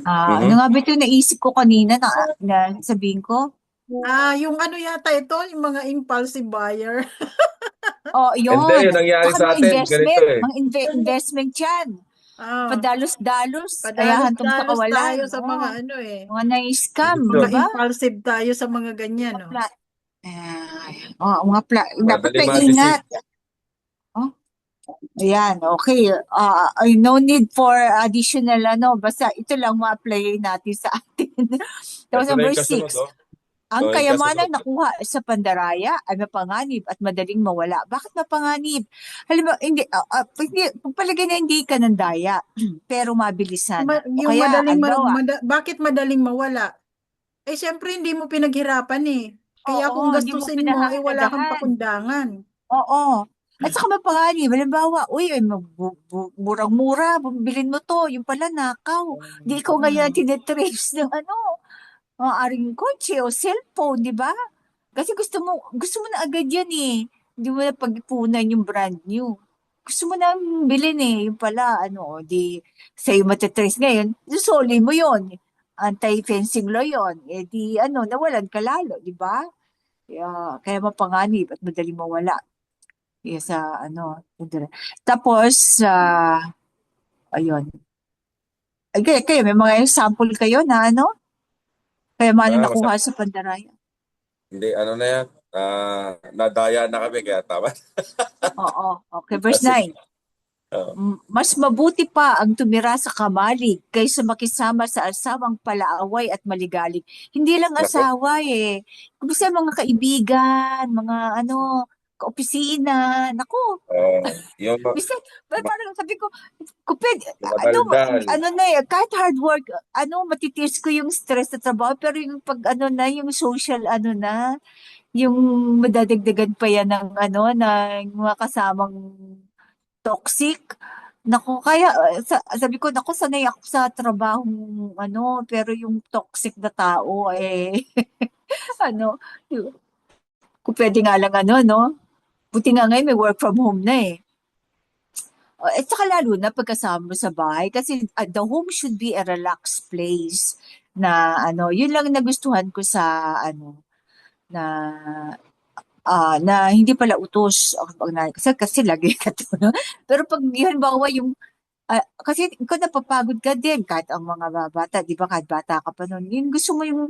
D: Ano nga ba ito naisip ko kanina na sabihin ko?
B: Yung yata ito, yung mga impulsive buyer.
D: Yun.
E: Hindi, yun nangyari sa atin. Ganito eh.
D: Mga investment yan. Padalos-dalos, ay hahantong sa
B: Padalos
D: kawalan.
B: tayo sa mga
D: mga na-scam,
B: mga
D: diba?
B: impulsive tayo sa mga ganyan, no?
D: Dapat maingat. Ayan, okay. No need for additional basta ito lang ma-apply natin sa atin. Tapos verse 6. Ang kayamanang nakuha sa pandaraya ay mapanganib at madaling mawala. Bakit mapanganib? Halimbawa, pagpalagay na hindi ka ng daya, pero mabilisan.
B: Bakit madaling mawala? Siyempre, hindi mo pinaghirapan eh. Kaya kung gastusin mo, wala kang pakundangan.
D: Oo. At saka mapanganib, halimbawa, murang-mura, bilhin mo to, yung pala nakaw. Di ikaw ngayon tinitrace ng aring kotse o cellphone, di ba? Kasi gusto mo na agad yan eh. Hindi mo na pag-ipunan yung brand new. Gusto mo na bilhin eh. Yung pala, di sa'yo matitrace ngayon, susoli mo yon. Anti-fencing law yun. Nawalan ka lalo, di ba? Kaya mapanganib at madaling mawala. Tapos, ayun. Kayo, may mga example kayo na kaya nakuha sa pandaraya?
E: Hindi, na yan. Nadaya na kami, kaya tama.
D: Oo. Okay, verse 9. Mas mabuti pa ang tumira sa kamalig kaysa makisama sa asawang palaaway at maligalig. Hindi lang asawa eh. Kung mga kaibigan, mga kaopisina. Naku,
E: Yung
D: minsan, parang sabi ko, kuped,
E: mga daldal.
D: kahit hard work, matitiis ko yung stress sa trabaho, pero yung pag yung social, yung madadagdagan pa yan ng ng mga kasamang toxic. Naku, kaya sabi ko, naku, sanay ako sa trabahong pero yung toxic na tao, ano, kung pwede nga lang no? Buti nga ngayon may work from home na eh. At saka lalo na pagkasama mo sa bahay kasi the home should be a relaxed place na yun lang nagustuhan ko sa na na hindi pala utos kasi lagi ka to, no? Pero pag halimbawa yung kasi ikaw napapagod ka din kahit ang mga bata, di ba kahit bata ka pa noon, yung gusto mo yung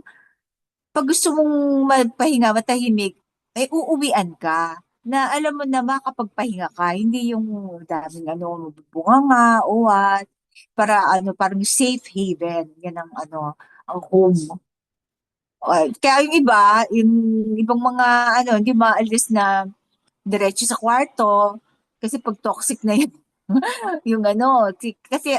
D: pag gusto mong magpahinga, matahimik, uuwian ka na alam mo na makapagpahinga ka, hindi yung daming bunganga o what, para parang safe haven, yan ang ang home. Kaya yung iba, yung ibang mga hindi maalis na diretso sa kwarto kasi pag toxic na yun, yung kasi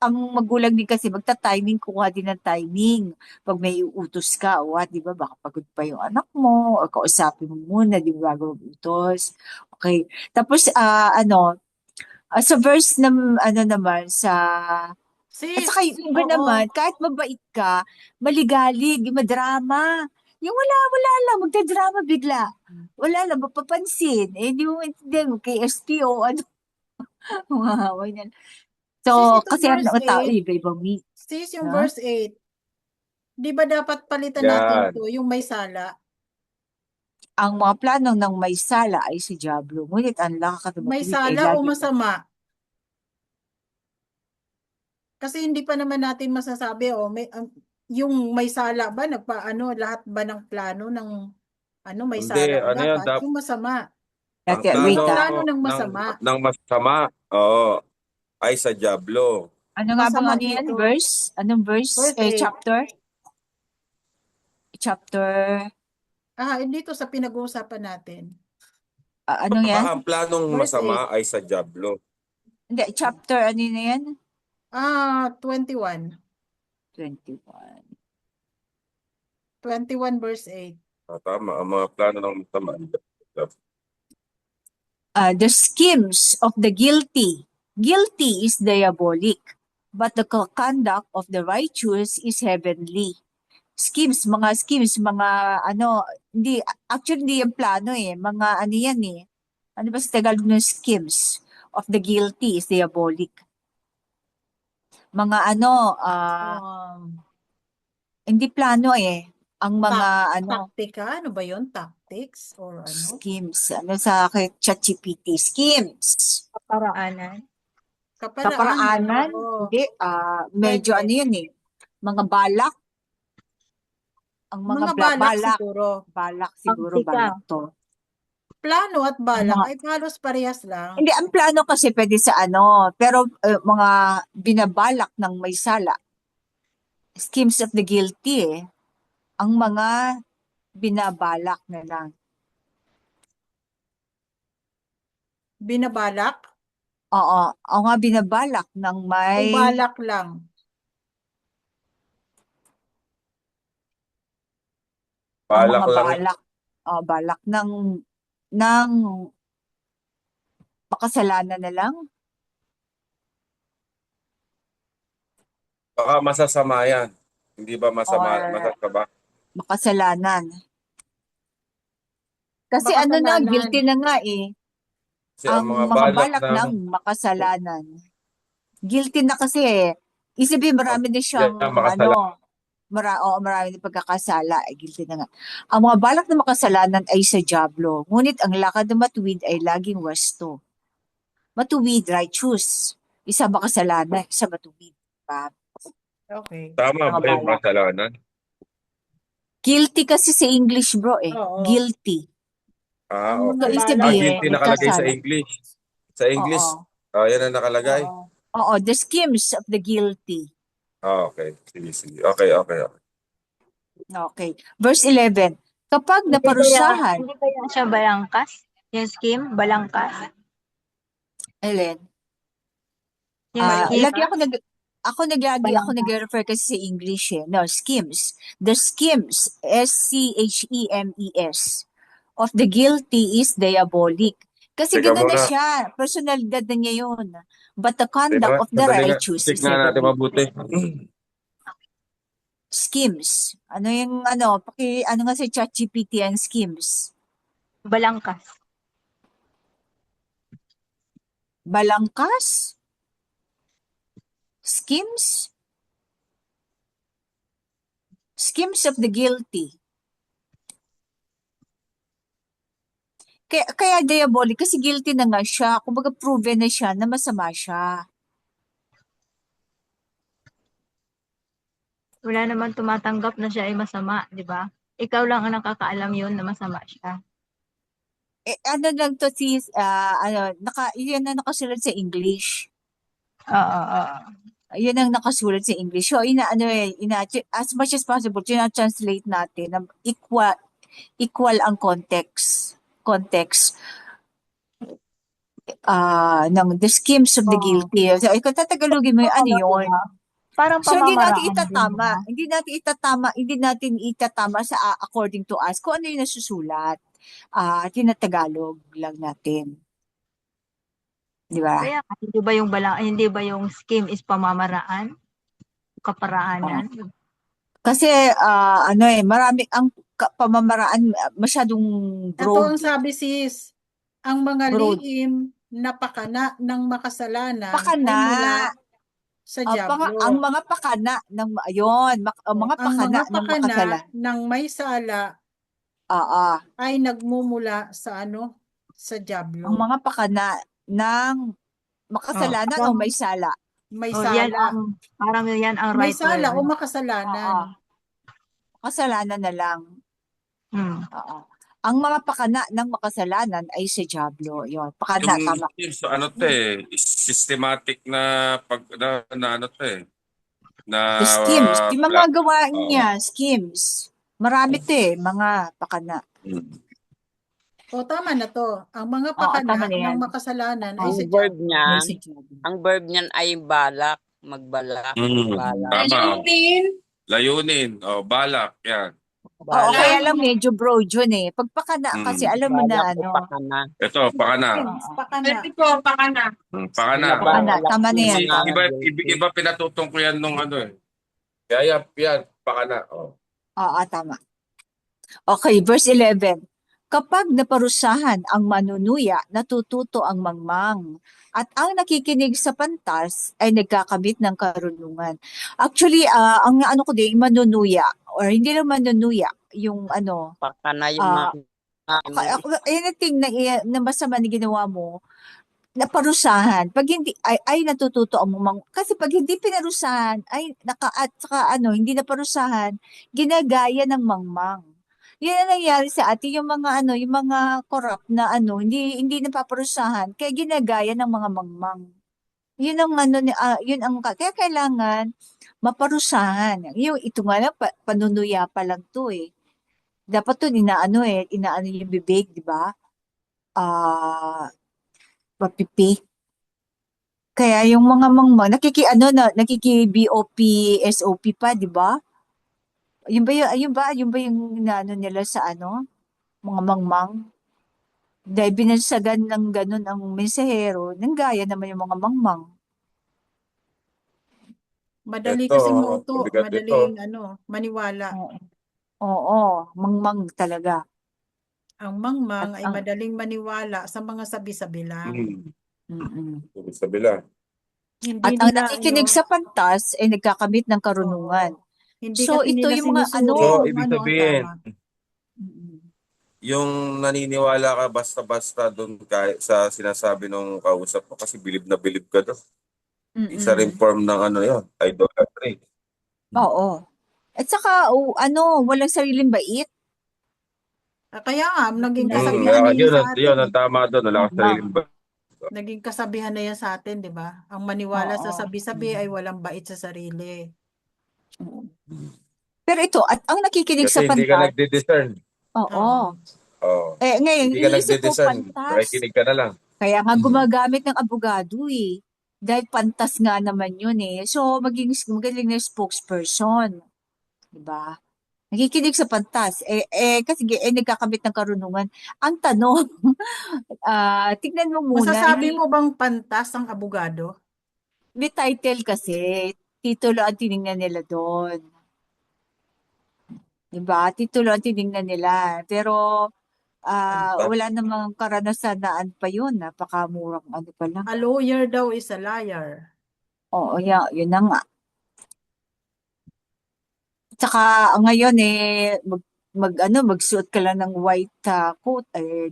D: ang magulang din kasi magta-timing, kuha din ng timing. Pag may utos ka, o what, di ba, baka pagod pa yung anak mo, o kausapin mo muna, di ba, bago mag-utos. Okay. Tapos, sa verse na, naman, at
B: Sis,
D: saka yung iba
B: oo.
D: naman, kahit mabait ka, maligalig, madrama. Yung wala lang, magdadrama bigla. Wala lang, mapapansin. Hindi mo maintindihan kay SPO, mga yan.
B: Sis,
D: So,
B: itong
D: kasi ang
B: verse
D: tao,
B: 8,
D: iba-ibang meat.
B: sis, yung
D: No?
B: verse 8, di ba dapat palitan natin
E: Yan.
B: to, yung may sala?
D: Ang mga plano ng may sala ay si Diablo. Ngunit ang
B: May
D: nakakatuwid ay
B: sala o
D: lagi
B: masama? Kasi hindi pa naman natin masasabi, yung may sala ba, lahat ba ng plano ng may
E: Hindi,
B: sala o
E: yan,
B: dapat yung masama.
E: ang
D: Dati,
B: Yung
D: wait
B: mga
E: plano
B: plano ng masama,
E: ng masama, ay sa Diablo.
D: Ano nga bang
B: masama
D: yan?
B: dito.
D: Verse? Anong verse?
B: Verse 8.
D: Chapter? Chapter?
B: Dito sa pinag-uusapan natin.
D: Ano yan?
E: Ang planong
B: Verse
E: masama ay sa Diablo.
D: Hindi, chapter, ano na yan?
B: 21.
D: 21.
B: 21 verse 8.
E: Tama, ang mga plano ng masama.
D: The schemes of the guilty. Guilty is diabolic, but the conduct of the righteous is heavenly. Mga schemes, mga hindi, actually hindi yung plano mga yan Ano ba sa Tagalog ng schemes of the guilty is diabolic. Mga hindi plano ang mga
B: Taktika, ano ba yun? Tactics or
D: schemes. Sa ChatGPT, schemes.
G: Kaparaanan.
D: Kaparaanan?
B: Oo.
D: Hindi, medyo
B: Pwede.
D: yan Mga balak. Ang mga balak.
B: siguro.
D: Balak siguro,
G: Taktika.
D: balak to.
B: Plano at balak
D: Mga-
B: ay halos parehas lang.
D: Hindi, ang plano kasi pwede sa pero mga binabalak ng may sala. Schemes of the guilty Ang mga binabalak na lang.
B: Binabalak
D: Oo, ang mga binabalak ng
B: o
D: may
B: balak lang?
D: ang
E: Balak
D: mga
E: lang.
D: balak ng makasalanan na lang.
E: Baka masasama yan. Hindi ba masama?
D: Or-
E: Masasama?
D: Makasalanan. Kasi
B: Makasalanan.
D: guilty na nga
E: Kasi ang mga
D: balak ng makasalanan. Guilty na kasi Isipin marami na siyang
E: Yeah, makasalanan.
D: marami na pagkakasala guilty na nga. Ang mga balak na makasalanan ay sa Diablo. Ngunit ang lakad na matuwid ay laging wasto. Matuwid, righteous. Isa makasalanan, isa matuwid. Diba?
B: Okay.
E: Tama ba
D: Mga
E: yung
D: balak.
E: kasalanan?
D: Guilty kasi sa English bro
B: Oo.
D: Guilty.
B: Ang
E: Okay.
B: mga
D: sabihin,
E: Guilty
D: may
E: nakalagay sa
D: kasala.
E: English. Sa English,
D: Oo.
E: yan ang nakalagay.
D: Oo, the schemes of the guilty.
E: Okay. Sige. Okay.
D: Okay. Verse 11. Kapag naparusahan,
G: Hindi kaya siya bayangkas? Yung scheme, balangkas.
D: Ellen.
G: Yung scheme,
D: Lagi ako
G: balangkas.
D: nag-refer kasi sa English eh. No, schemes. The schemes, schemes, of the guilty is diabolic. Kasi
E: Teka
D: gano'n na
E: muna.
D: siya. Personalidad na niya yun. But the
E: Teka
D: conduct
E: nga,
D: of the
E: sandali nga.
D: righteous
E: Check
D: is
E: nga natin
D: heavenly.
E: mabuti.
D: Schemes. Ano yung ano nga sa ChatGPT ang schemes?
G: Balangkas.
D: Balangkas? Schemes? Schemes of the guilty. Kaya diabolic kasi guilty na nga siya. Kumbaga proven na siya na masama siya.
G: Wala naman tumatanggap na siya ay masama, di ba? Ikaw lang ang nakakaalam yun na masama siya.
D: Ano lang to sis, yan na nakasulat sa English.
G: Oo.
D: Yun ang nakasulat sa English. So, as much as possible, translate natin na equal ang context ng the schemes of the guilty. So, kung tatagalogin mo yun, ano yun?
G: Parang
D: So, hindi natin
G: pamamaraan din,
D: hindi natin itatama sa according to us kung ano yung nasusulat. Tinatagalog lang natin. Di ba?
G: Kaya hindi ba yung scheme is pamamaraan? Kaparaanan?
B: Kasi marami ang pamamaraan masyadong
C: Ito
B: broad.
C: ang sabi sis, ang mga
B: Broad.
C: lihim na pakana ng makasalanan
B: Pakana.
C: ay mula sa Diablo.
B: Ang mga pakana ng ang mga pakana ng makasalan.
C: ng may sala ay nagmumula sa sa Diablo.
B: Ang mga pakana ng makasalanan o may sala.
C: May
G: Yan
C: sala.
G: parang yan ang
C: May
G: right
C: sala o
G: word.
C: makasalanan.
B: Makasalanan na lang. Ang mga pakana ng makasalanan ay sa Diablo. Yun, pakana, tama.
E: So, systematic na na
B: Schemes. Yung mga gawain
E: Oo.
B: niya, schemes. Marami mga pakana.
C: O tama na to. Ang mga
B: Oo,
C: pakana
B: tama na yan.
C: ng makasalanan ay
F: Ang
C: sa
F: verb
C: Diablo.
F: niyan,
B: May sa Diablo.
F: ang verb niyan ay balak, magbalak, balak.
E: Tama. Layunin. Balak. Yan.
B: Oo, kaya lang medyo broad yun eh. Pag pakana kasi alam mo na
F: Balak o pakana.
E: Ito, pakana.
C: Pakana.
E: Pakana.
B: Pakana, tama na yan.
E: Kasi iba pinatutong ko yan nung Kaya yan, pakana.
B: Oo, tama. Okay, verse 11. Kapag naparusahan ang manunuya, natututo ang mangmang. At ang nakikinig sa pantas ay nagkakamit ng karunungan. Actually, ang ko din, manunuya. Or hindi lang manunuya. Yung
F: Pakana yung
B: anything na masama na ginawa mo, naparusahan. Pag hindi, ay natututo ang mangmang. Kasi pag hindi pinarusahan, hindi naparusahan, ginagaya ng mangmang. Yan ang nangyari sa atin, yung mga corrupt na hindi napaparusahan, kaya ginagaya ng mga mangmang. Yun ang kaya kailangan maparusahan. Ito nga lang, panunuya pa lang to eh. Dapat to inaano yung bibig, di ba? Papipi. Kaya yung mga mangmang, nakiki-BOP, SOP pa, di ba? Yun ba yung nila sa mga mangmang? Dahil binansagan ng ganun ang mensahero, nanggaya naman yung mga mangmang.
C: Madali
E: Ito,
C: kasing mauto,
E: mabigat
C: madaling maniwala.
B: Oo, mangmang talaga.
C: Ang mangmang
B: At
C: ay madaling maniwala sa mga sabi-sabi lang.
E: Sabila.
C: Hindi
B: At ang
C: nila,
B: nakikinig sa pantas ay nagkakamit ng karunungan.
C: hindi
B: So,
C: kasi
B: ito
C: nila
B: yung mga
C: sinusuri
E: So,
C: kung
E: ibig
C: ano ang
E: sabihin,
C: tama.
E: yung naniniwala ka basta-basta doon kahit sa sinasabi ng kausap mo kasi bilib na bilib ka doon. Isa rin form ng yun, idolatry.
B: Oo. At saka, walang sariling bait.
C: Kaya nga, naging kasabihan na yun sa atin.
E: Yun, ang tama doon. Wala kang sariling ba?
C: Naging kasabihan na yan sa atin, di ba? Ang maniwala sa sabi-sabi ay walang bait sa sarili.
B: Pero ito, at ang nakikinig
E: Kasi
B: sa
E: hindi ka
B: pantas,
E: nagdi-discern.
B: oo.
E: Oh.
D: Ngayon,
E: Hindi ka
D: iniisip ko
E: nagde-design,
D: pantas.
E: nakikinig ka na lang.
D: Kaya nga gumagamit ng abogado eh. Dahil pantas nga naman yun eh. So, magaling na spokesperson. Diba? Nakikinig sa pantas. Kasi nagkakabit ng karunungan. Ang tanong, tignan mo muna,
B: Masasabi mo bang pantas ang abogado?
D: may title kasi. Titulo ang tinignan nila doon. Diba? Titulo ang tinignan nila. Pero,
E: Pantas.
D: wala namang karanasan na ano pa yun. Napakamurang ano pa lang.
B: A lawyer daw is a liar.
D: Oo, yun na nga. Tsaka ngayon magsuot ka lang ng white coat,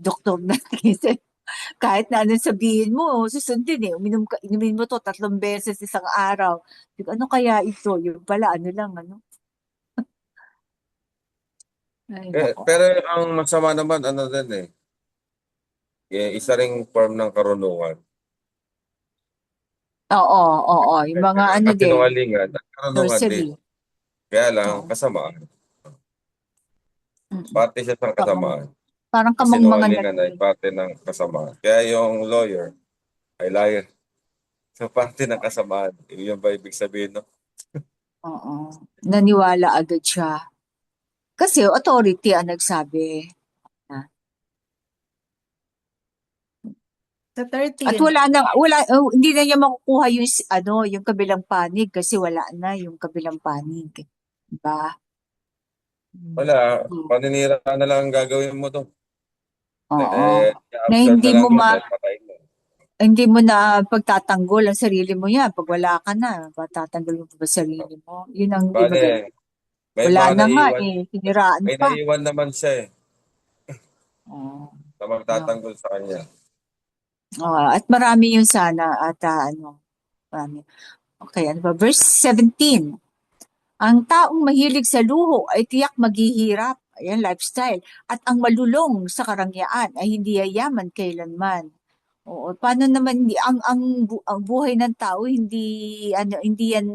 D: doktor na kasi kahit na anong sabihin mo, susundin inumin mo to 3 beses isang araw. Ano kaya ito? Yung pala, ano lang, ano? Ay, nako.
E: Pero ang masama naman, ano din isa ring form ng karunungan.
D: Oo. Yung mga ano din,
E: Kasinungalingan at karunungan din.
D: nursery.
E: Kaya lang,
D: Oo.
E: kasamaan.
D: Mm.
E: Parte siya ng kasamaan.
D: Parang kamang mga
E: Kasinungalingan ay parte ng kasamaan. Kaya yung lawyer ay liar. So, parte ng kasamaan. Yun ba ibig sabihin, no?
D: Oo. Naniwala agad siya. Kasi authority ang nagsabi.
B: Sa
D: At
B: 13,
D: hindi na niya makukuha yung kabilang panig kasi wala na yung kabilang panig. Diba?
E: Wala.
D: Hmm.
E: Paninira na lang ang gagawin mo to.
D: Oo. Na
E: I-absorb
D: hindi
E: na lang
D: mo
E: yun dahil patay mo.
D: hindi mo na pagtatanggol ang sarili mo yan. Pag wala ka na, pagtatanggol mo pa ba sarili mo? Yun ang iba.
E: Bale, may
D: Wala
E: mga
D: na nga
E: naiwan.
D: hiniraan
E: May
D: pa.
E: naiwan naman siya
D: Oo.
E: na magtatanggol sa kanya.
D: At marami yun sana at marami. Okay, ano ba? Verse 17. Ang taong mahilig sa luho ay tiyak maghihirap. Ayan, lifestyle. At ang malulong sa karangyaan ay hindi yayaman kailanman. Oo, paano naman ang buhay ng tao hindi yan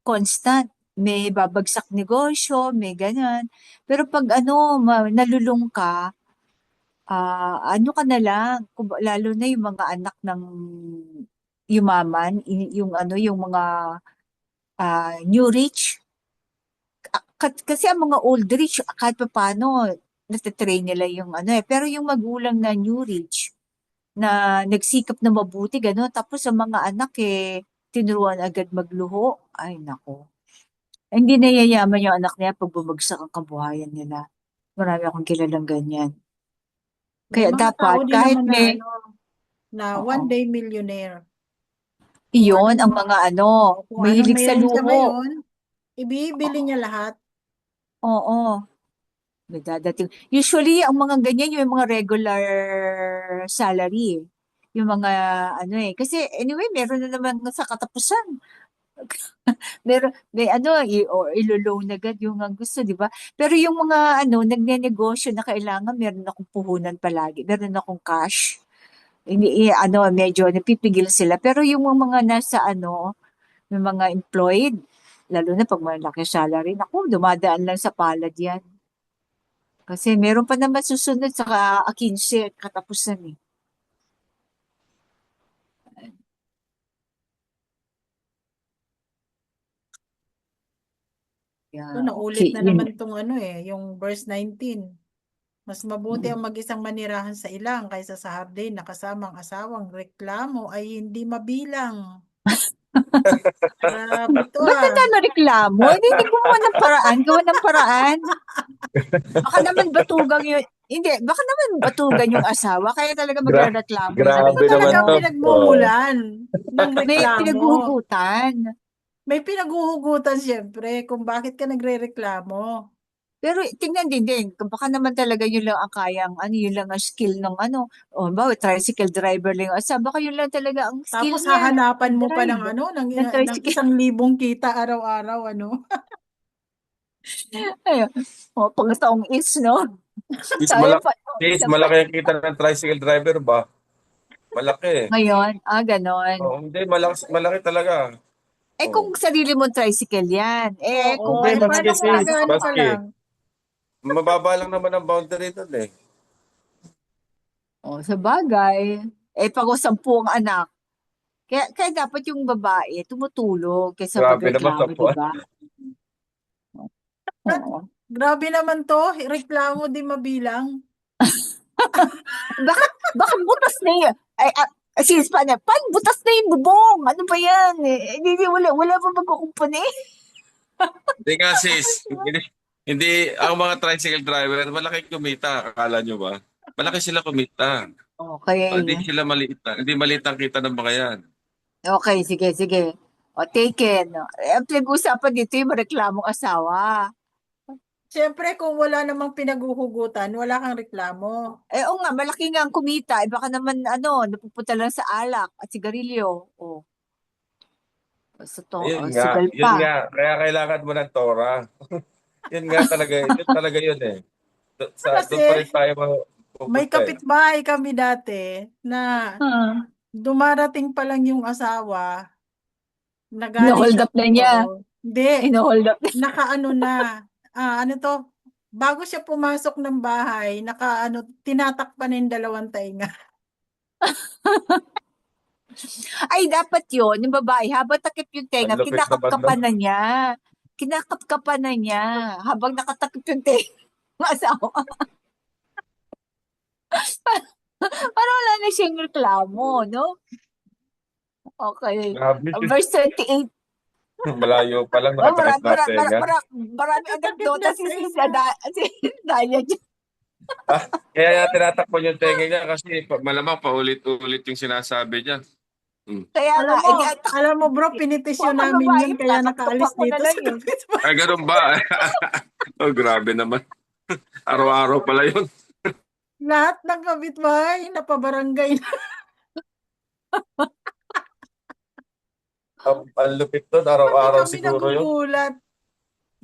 D: constant. May babagsak negosyo, may ganyan. Pero pag nalulung ka, ano ka na lang, lalo na yung mga anak ng yumaman, yung mga new rich. Kasi ang mga old rich, kahit pa paano, natitrain nila yung pero yung magulang na new rich, na nagsikap na mabuti, gano'n. Tapos ang mga anak tinuruan agad magluho. Ay, nako. Hindi na yayaman yung anak niya pag bumagsak ang kabuhayan nila. Marami akong kilalang ganyan.
B: may
D: Kaya
B: mga
D: dapat,
B: tao din
D: kahit
B: naman
D: may,
B: na
D: oo,
B: one day millionaire.
D: iyon ang mga
B: Kung anong
D: mahilig sa
B: meron siya
D: luho.
B: ngayon, ibibili niya lahat.
D: Oo. May dadating. Usually, ang mga ganyan, yung mga regular salary. Yung mga, kasi anyway, meron na naman sa katapusan. Ilo-loan agad yung ang gusto, di ba? Pero yung mga, nagnenegosyo na kailangan, meron akong puhunan palagi. Meron akong cash. Hindi, medyo napipigil sila. Pero yung mga nasa, yung mga employed, lalo na pag malaki salary, naku, dumadaan lang sa palad yan. Kasi meron pa naman susunod sa 15 katapusan eh.
B: So, naulit
D: Okay,
B: na naman itong yung verse 19. Mas mabuti ang mag-isang manirahan sa ilang kaysa sa hardin na kasamang asawang reklamo ay hindi mabilang. Grabe to
D: Ba't ka tayo reklamo? Hindi gumawa ng paraan. Gawa ng paraan. Baka naman batugan yun. Hindi, baka naman batugan yung asawa. Kaya talaga magreklamo.
E: Grabe
B: Ito talaga
E: naman to.
B: pinagmumulan ng
D: May
B: reklamo.
D: pinaghuhugutan.
B: May pinaghuhugutan siyempre kung bakit ka nagre-reklamo.
D: Pero tingnan din. Baka naman talaga yun lang ang kayang, yun lang ang skill ng tricycle driver lang yung asawa. Baka yun lang talaga ang skill
B: Tapos
D: niya.
B: hahanapan mo pa ng
D: Drive.
B: ng
D: Ng tricycle.
B: 1,000 kita araw-araw,
D: Ayun. Pangtaong is, no?
E: Is
D: Sayang
E: malaki,
D: pa.
E: malaki ang kita ng tricycle driver ba? Malaki.
D: Ngayon, ganon.
E: Hindi, malaki talaga.
D: Kung sarili mong tricycle yan. Kung
B: Oo,
E: Hindi,
D: ano
E: maski
B: paano kung
E: sis,
B: nag-ano ka
E: maski.
B: lang?
E: Mababa lang naman ang boundary doon
D: Sa bagay. Pag 10 anak. Kaya dapat yung babae tumutulong kaysa
E: Grabe naman sa
D: magreklamo, di
E: puwan.
D: ba?
B: At
D: Oo.
B: grabe naman to, reklamo di mabilang.
D: Bakit butas na yun? Si Hispania, butas na yung bubong? Ano ba yan? Wala pa magkukumpuni?
E: Hindi nga sis, hindi, ang mga tricycle driver, malaki kumita, akala nyo ba? Malaki sila kumita. Hindi
D: Okay.
E: sila maliit na, hindi maliit ang kita ng mga yan.
D: Okay, sige. Taken. Ang pinag-uusapan dito yung reklamong asawa.
B: Siyempre, kung wala namang pinaghuhugutan, wala kang reklamo.
D: Oo nga, malaki nga ang kumita. Baka naman, napupunta lang sa alak at sigarilyo.
E: Ayun nga,
D: Sugal
E: yun
D: pa.
E: nga, kaya kailangan mo ng Tora. Yun talaga yun eh.
B: Kasi
E: Doon pa rin tayo
B: may
E: pupunta eh.
B: kapitbahay kami dati na
D: Hmm.
B: dumarating pa lang yung asawa, nagaling
D: Ino-hold
B: siya
D: up na niya.
B: siguro. Hindi,
D: Ino-hold up.
B: nakaano na, ano to, bago siya pumasok ng bahay, tinatakpan na yung dalawang tainga.
D: Ay, dapat yun. Yung babae, habang takip yung
E: Ang
D: tenga,
E: lupit naman
D: kinakapkapan
E: nun.
D: na niya. Kinakapkapan na niya habang nakatakip yung tenga ng asawa. Para wala na siyang reklamo, no? Okay.
E: Grabe,
D: Verse 28.
E: malayo pa lang
D: Oh,
E: nakatakip na tenga.
D: marami
B: Takip
D: anekdota
B: na
D: si
B: tainga.
D: si Daya dyan.
E: Kaya niya tinatakpan yung tenga niya kasi malamang paulit-ulit yung sinasabi niya.
D: Kaya nga,
B: Alam mo bro, pinitisyon
D: Kung
B: namin
D: babae,
B: yun kaya
D: kinakapkapan
B: nakaalis
D: ko na
B: dito
D: lang
B: sa
D: yun.
B: kapitbahay.
E: Ay, ganun ba? Oh, grabe naman. Araw-araw pala yun.
B: Lahat ng kapitbahay, napabarangay na.
E: Ang lupit doon,
B: Pati
E: araw-araw
B: kami
E: siguro yun.
B: nagugulat.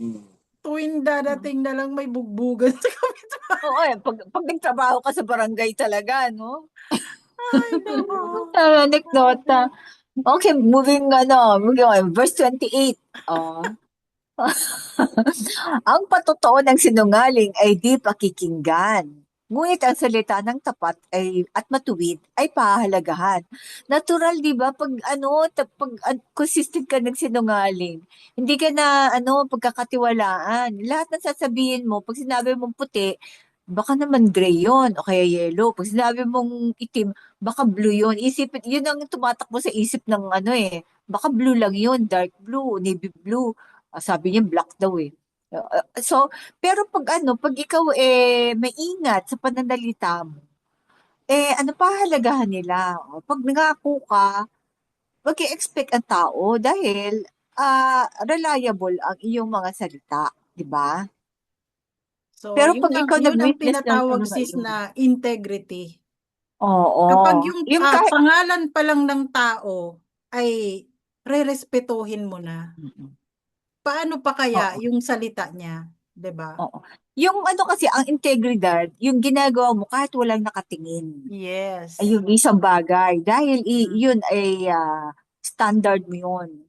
E: Hmm.
B: Tuwing dadating na lang may bugbugan sa kapitbahay.
D: Oo, pag nagtrabaho ka sa barangay talaga, no?
B: Ay, nako.
D: Anekdota. Okay, moving on. Verse 28. Ang patotoo ng sinungaling ay di pakikinggan. Ngunit ang salita ng tapat at matuwid ay pahahalagahan. Natural, di ba? Pag consistent ka ng sinungaling, hindi ka na, pagkakatiwalaan. Lahat ng sasabihin mo, pag sinabi mong puti, baka naman gray yon o kaya yellow. Pag sinabi mong itim, baka blue yon. Yun ang tumatakbo sa isip ng baka blue lang yun, dark blue, navy blue. Sabi niya black daw eh. So, pero pag ikaw maingat sa pananalita mo, ano pa halagahan nila? Pag nangako ka, mag-expect ang tao dahil reliable ang iyong mga salita, di ba?
B: So,
D: Pero pag ikaw
B: yun ang
D: nag-witness ng
B: tinatawag sis na integrity.
D: oo,
B: Kapag yung
D: yung kahit,
B: pangalan pa lang ng tao ay rerespetuhin mo na, paano pa kaya
D: oo,
B: yung salita niya, 'di ba?
D: oo. Yung kasi, ang integridad, yung ginagawa mo kahit walang nakatingin.
B: Yes.
D: Ay, yung isang bagay. Dahil
B: Mm.
D: yun ay standard mo yun.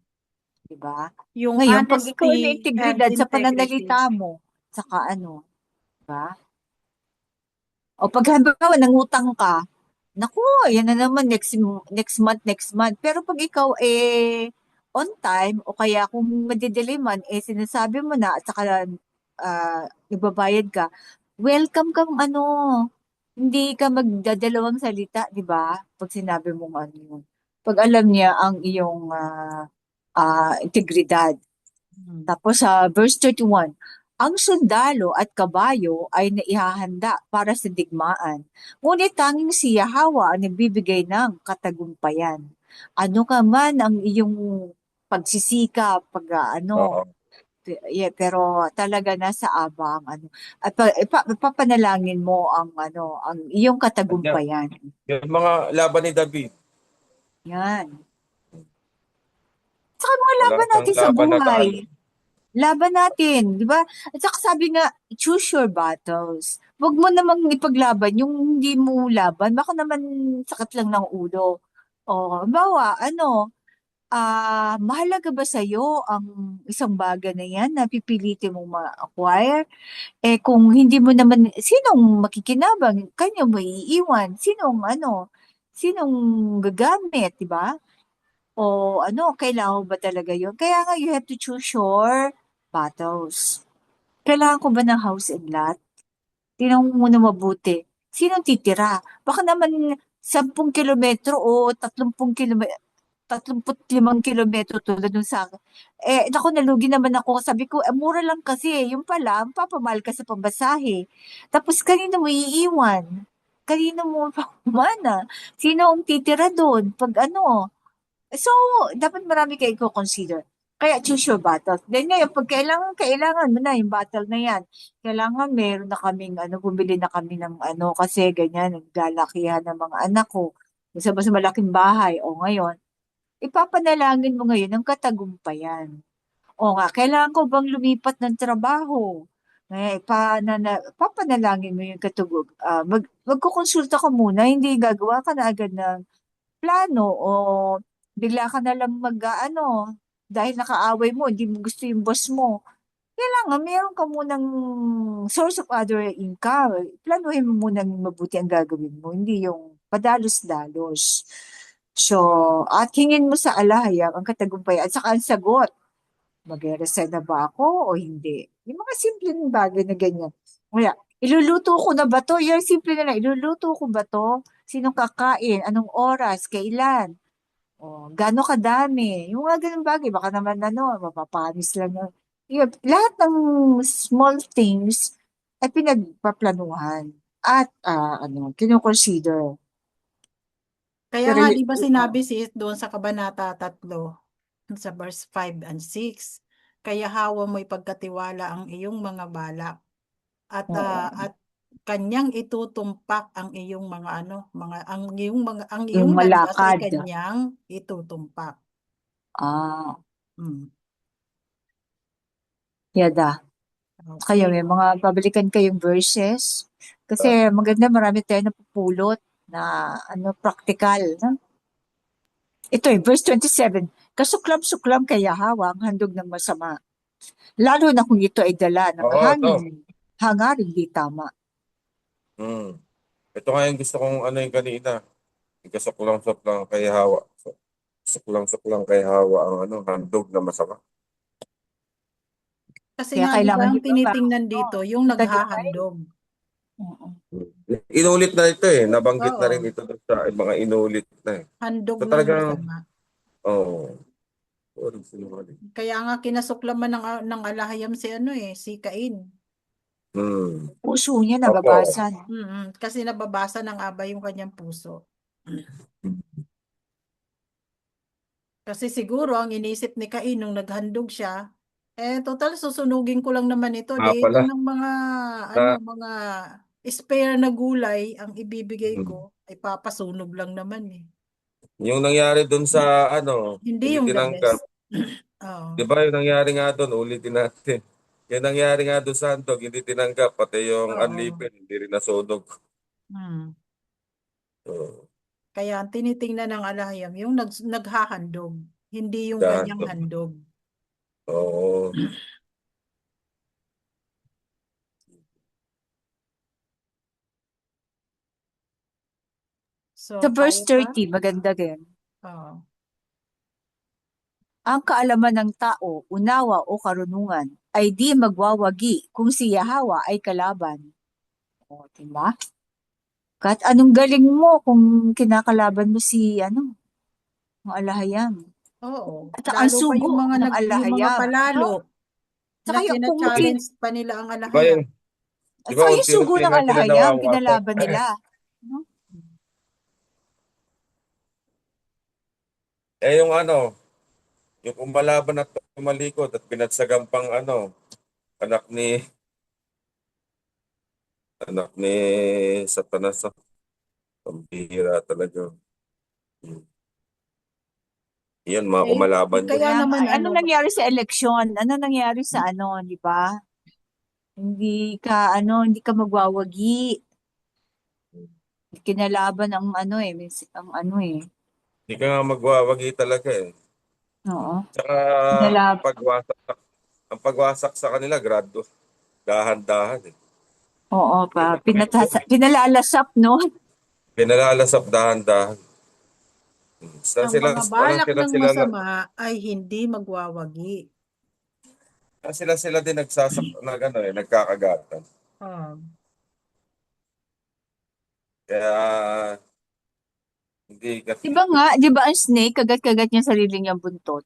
D: Diba?
B: Yung
D: Ngayon, pag ikaw ay may
B: honesty and
D: integridad sa
B: integrity.
D: pananalita mo, saka diba? O pag halimbawa, nangutang ka, naku, yan na naman next month. Pero pag ikaw on time, o kaya kung madidelay man, sinasabi mo na at saka nagbabayad ka, welcome kang hindi ka magdadalawang salita, di ba? Pag sinabi mong yun. Pag alam niya ang iyong integridad. Tapos sa verse 31, ang sundalo at kabayo ay naihahanda para sa digmaan. Ngunit tanging si Yahawa ang nagbibigay ng katagumpayan. Ano ka man ang iyong pagsisikap,
E: Oo.
D: pero talaga nasa abang at papanalangin mo ang iyong katagumpayan.
E: Yung mga laban ni David,
D: Yan. Saka mga
E: wala
D: laban
E: kang
D: natin sa
E: laban na
D: buhay.
E: talo.
D: Laban natin, di ba? At saka sabi nga, choose your battles. Huwag mo namang ipaglaban yung hindi mo laban. Baka naman sakit lang ng ulo. O, bawa, Mahalaga ba sa'yo ang isang bagay na yan na pipilitin mong ma-acquire? Kung hindi mo naman, sinong makikinabang? Kanya mo iiwan? Sinong gagamit, di ba? O kailangan mo ba talaga yun? Kaya nga, you have to choose your battles. Kailangan ko ba ng house and lot? Tingnan mo muna mabuti. Sinong titira? Baka naman 10 kilometro o 35 kilometro tulad nung sa akin. Naku, nalugi naman ako. Sabi ko, mura lang kasi. Yung pala, papamahal ka sa pambasahe. Tapos, kanino mo iiwan? Kanino mo pamana? Sino ang titira doon? So, dapat marami kayo consider. Kaya choose your battle. Then ngayon, pag kailangan mo na yung battle na yan. Kailangan meron na kaming, bumili na kami ng kasi ganyan, naglalakihan ng mga anak ko. Mas malaking bahay. O ngayon, ipapanalangin mo ngayon ang katagumpayan. O nga, kailangan ko bang lumipat ng trabaho? Papanalangin mo yung magkukonsulta ka muna, hindi gagawa ka na agad ng plano o bigla ka na lang dahil nakaaway mo, hindi mo gusto yung boss mo. Kailangan meron ka munang source of other income. Planuhin mo munang mabuti ang gagawin mo, hindi yung padalos-dalos. So, at hingin mo sa alahayang ang katagumpayan at saka ang sagot. Mag-resign na ba ako o hindi? Yung mga simpleng bagay na ganyan. Kaya, iluluto ko na ba to? Yung simple na lang, iluluto ko ba to? Sinong kakain? Anong oras? Kailan? O, gaano kadami? Yung mga ganung bagay, baka naman mapapanis lang yun. Lahat ng small things ay pinagpaplanuhan at kinoconsider.
B: Kaya
D: Pero,
B: nga, di ba sinabi doon sa Kabanata 3, sa verse 5 and 6, kaya hawa mo'y pagkatiwala ang iyong mga balak at at kanyang itutumpak ang iyong ang iyong
D: yung
B: landas ay
D: malakad.
B: kanyang itutumpak. Mm.
D: Yada. Kayo, may mga babalikan kayong verses. Kasi maganda, marami tayo napupulot na practical. No? Ito verse 27. Kasuklam-suklam kaya hawa ang handog ng masama. Lalo na kung ito ay dala ng
E: Oo, ito.
D: hangin. Hangaring di tama.
E: Ito nga yung gusto kong yung kanina. Kasuklang-suklang kay hawa. Suklang-suklang kay hawa ang handog na masama.
B: Kasi
D: Kaya
B: nga, di ba,
D: kailangan
B: ang
D: nyo ba
B: tinitingnan dito, yung naghahandog.
E: Inulit na ito nabanggit na
B: Oo.
E: rin ito sa mga inulit na
B: Handog
E: So
B: ng
E: talagang,
B: masama.
E: sinungaling.
B: Kaya nga kinasuklaman ng alahayam si Cain.
D: Puso niya nababasan.
B: Kasi nababasa ng Aba yung kanyang puso. Kasi siguro ang inisip ni Cain nung naghandog siya, total susunugin ko lang naman ito. Di ito
E: Pala.
B: ng mga spare na gulay ang ibibigay ko, ay papasunog lang naman eh.
E: Yung nangyari doon sa
B: Hindi yung the
E: tinanggap.
B: best. Oo.
E: Di ba yung nangyari nga doon, ulitin natin. Yung nangyari nga doon sa handog, hindi tinanggap. Pati yung
B: Oo.
E: unlipid, hindi rin nasunog.
B: Kaya ang tinitingnan ng alahayam, yung naghahandog, hindi yung kanyang handog.
E: Oo.
B: So,
D: Sa verse
B: kaya
D: 30, maganda din.
B: Oo.
D: Ang kaalaman ng tao, unawa o karunungan ay di magwawagi kung si Yahawa ay kalaban. O, diba? Kahit anong galing mo kung kinakalaban mo si ang alahayam.
B: Oo.
D: At ang
B: Lalo pa
D: sugo
B: yung mga
D: ng
B: yung mga
D: alahayam.
B: palalo
D: Saka
B: na
D: yung
B: challenge pa nila ang
E: Di ba
B: alahayam.
D: Saka yung sugo
E: unti-unti
D: ng
E: nga sila
D: alahayam,
E: nawawasak?
D: kinalaban nila. No?
E: Yung yung kumalaban at tumalikod at pinatsagang pang anak ni Satanas. Ang bihira talaga. Yan, mga kumalaban
B: kaya
E: yun.
B: naman
D: Ano nangyari sa eleksyon? Ano nangyari sa di ba? Hindi ka magwawagi. Kinalaban ang
E: Hindi ka nga magwawagi talaga .
D: Oo.
E: Tsaka
D: Nalab.
E: ang pagwasak sa kanila, grado, dahan-dahan eh.
D: Oo,
E: Yun ang nakikita.
D: pinalalasap, no?
E: Pinalalasap dahan-dahan. Basta
B: Ang
E: sila,
B: mga
E: walang
B: balak ng
E: sila,
B: masama ay hindi magwawagi.
E: sila din nagkakagatan.
B: Oh.
E: Kaya, hindi kasi,
D: Di ba ang snake, kagat-kagat niya sarili niyang buntot?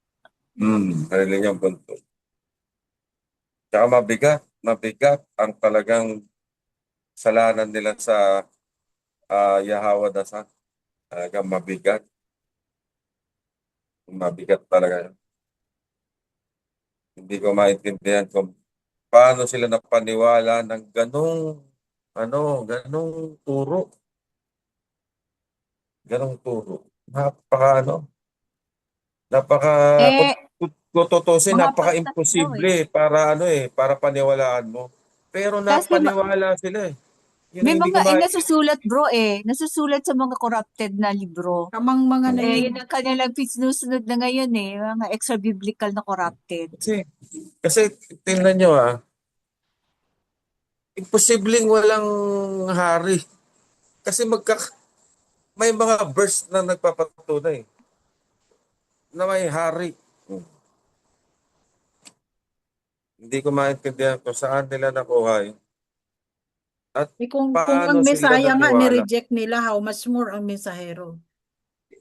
E: sarili niyang buntot. Tsaka mabigat ang talagang salanan nila sa Yahweh Dasan. Talagang mabigat talaga yun. Hindi ko maintindihan kung paano sila napaniwala ng ganong turo. Ganong turo. Napaka,
D: Eh,
E: kung tutusin,
D: mga pastas daw eh.
E: napaka-imposible para paniwalaan mo. Pero
D: Kasi
E: napaniwala sila eh. Yun
D: may
E: ang hindi ko
D: mga nasusulat bro nasusulat sa mga corrupted na libro.
B: Kamang mga
D: Yun ang kanilang sinusunod na ngayon mga extra-biblical na corrupted.
E: Kasi tingnan nyo imposibleng walang hari. Kasi may mga verse na nagpapatunay na may hari. Hindi ko maintindihan kung saan nila nakuha yun. At
B: kung
E: paano
B: ang
E: sila
B: Mesaya nga
E: naniwala.
B: ni-reject nila, how much more ang mensahero?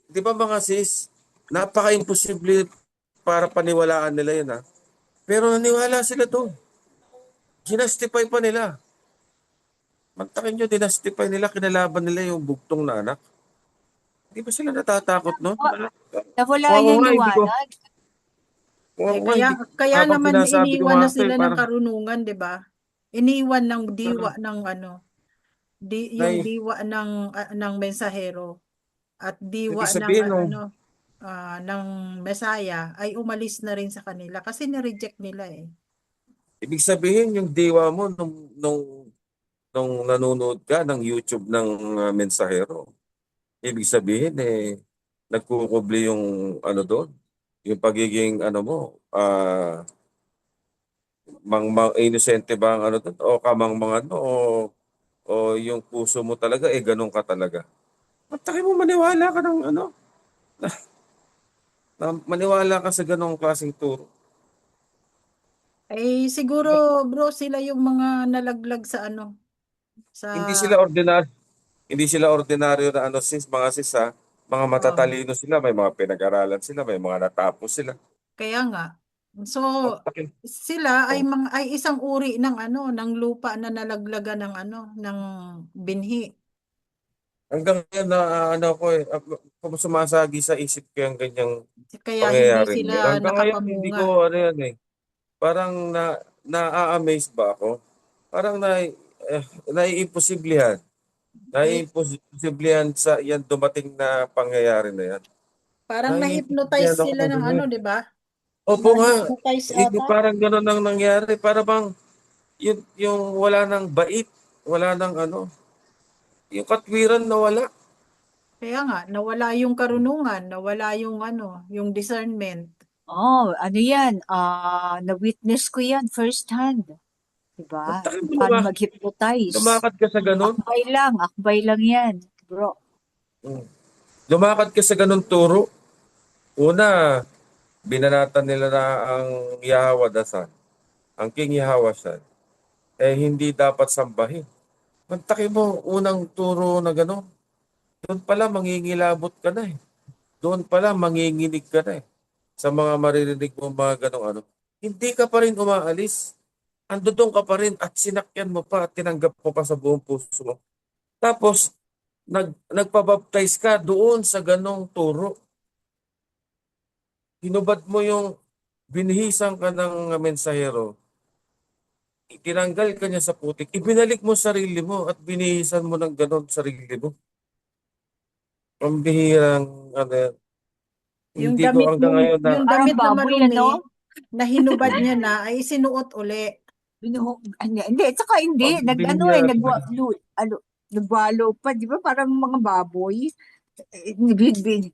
E: Di ba mga sis, napaka-imposible para paniwalaan nila yun Pero naniwala sila doon. Ginastify pa nila. Mantakin nyo, dinastify nila, kinalaban nila yung bugtong na anak. Di ba sila natatakot no?
D: Nawala
E: Kung ako
D: yung
E: nga, hindi ko,
D: liwanag.
E: kung ako nga,
B: Kaya
E: habang
B: naman
E: sinasabi ko
B: iniwan
E: nga
B: na
E: ito,
B: sila ng
E: parang,
B: karunungan, 'di ba? Iniwan ng diwa ng yung
E: nay,
B: diwa ng mensahero at diwa
E: ibig
B: ng
E: sabihin, no,
B: ng Mesaya ay umalis na rin sa kanila kasi ni-reject nila eh.
E: ibig sabihin, yung diwa mo, nung nanonood ka ng YouTube ng mensahero, ibig sabihin, nagkukubli yung, doon, yung pagiging, mo, inosente ba ang doon, o kamang o yung puso mo talaga, ganun ka talaga. Mataki mo maniwala ka ng maniwala ka sa ganong klaseng turo.
B: Siguro bro sila yung mga nalaglag sa sa
E: Hindi sila ordinaryo na sis, mga sis mga
B: um,
E: matatalino sila, may mga pinag-aralan sila, may mga natapos sila.
B: kaya nga. So
E: Mataki.
B: sila
E: Oh.
B: ay isang uri ng ng lupa na nalaglagan ng binhi.
E: Hanggang ngayon na kung sumasagi sa isip ko yung ganyang
B: Kaya hindi
E: pangyayari.
B: sila
E: Hanggang ngayon hindi
B: nakapamunga.
E: ko parang na-amaze ba ako? Parang naiimposiblihan. Naiimposiblihan sa yan dumating na pangyayari na yan.
B: Parang na-hypnotize
E: Naiimposiblihan ako
B: sila
E: ng
B: ng
E: ganyan.
B: 'di ba?
E: Opo nga.
B: Na-hypnotize ata.
E: Parang gano'n ang nangyari. Para bang yung wala nang bait, wala nang yung katwiran nawala.
B: Kaya nga, nawala yung karunungan, nawala yung yung discernment.
D: Ano yan? Na-witness ko yan first hand. Diba?
E: Magtakin mo
D: Paano mag-hypnotize?
E: lumakad ka sa ganun.
D: Akbay lang yan, bro.
E: Lumakad ka sa ganun turo. Una, binanatan nila na ang Yahweh Dasan, ang King Yahweh San, hindi dapat sambahin. Magtakin mo, unang turo na gano'n. Doon pala mangingilabot ka na Doon pala manginginig ka na sa mga maririnig mo mga ganong Hindi ka pa rin umaalis. Andun ka pa rin at sinakyan mo pa at tinanggap mo pa sa buong puso mo. Tapos, nagpabaptize ka doon sa ganong turo. Hinubad mo yung binihisan ka ng mensahero. Itinanggal ka niya sa putik. Ibinalik mo sarili mo at binihisan mo ng ganon sarili mo. Ang bihirang
B: Yung
E: hindi ko hanggang ngayon na
B: yung
D: Parang
B: damit na
D: baboy,
B: marumi, na hinubad niya na, ay isinuot uli.
D: Hindi, tsaka hindi.
E: ang bihira talaga.
D: Nagwalo pa, di ba? Parang mga baboy.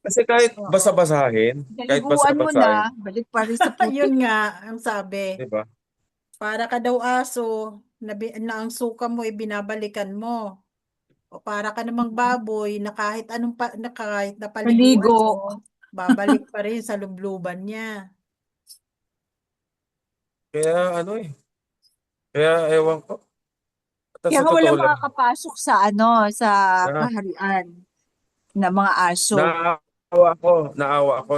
E: Kasi kahit
B: Oo.
E: basa-basahin, kahit
D: Naliguan mo
E: basa-basahin,
D: na, balik pa rin sa putik.
B: Yun nga, ang sabi.
E: di ba?
B: Para ka daw aso, na ang suka mo ibinabalikan mo. O para ka namang baboy na kahit na kahit napaliguan
D: Naligo.
B: mo, babalik pa rin sa lubluban niya.
E: Kaya ano eh, kaya ewan ko. At
D: Kaya
E: sa
D: nga
E: totoo
D: walang
E: lang,
D: makakapasok sa sa
E: na,
D: kaharian na mga aso.
E: naawa ako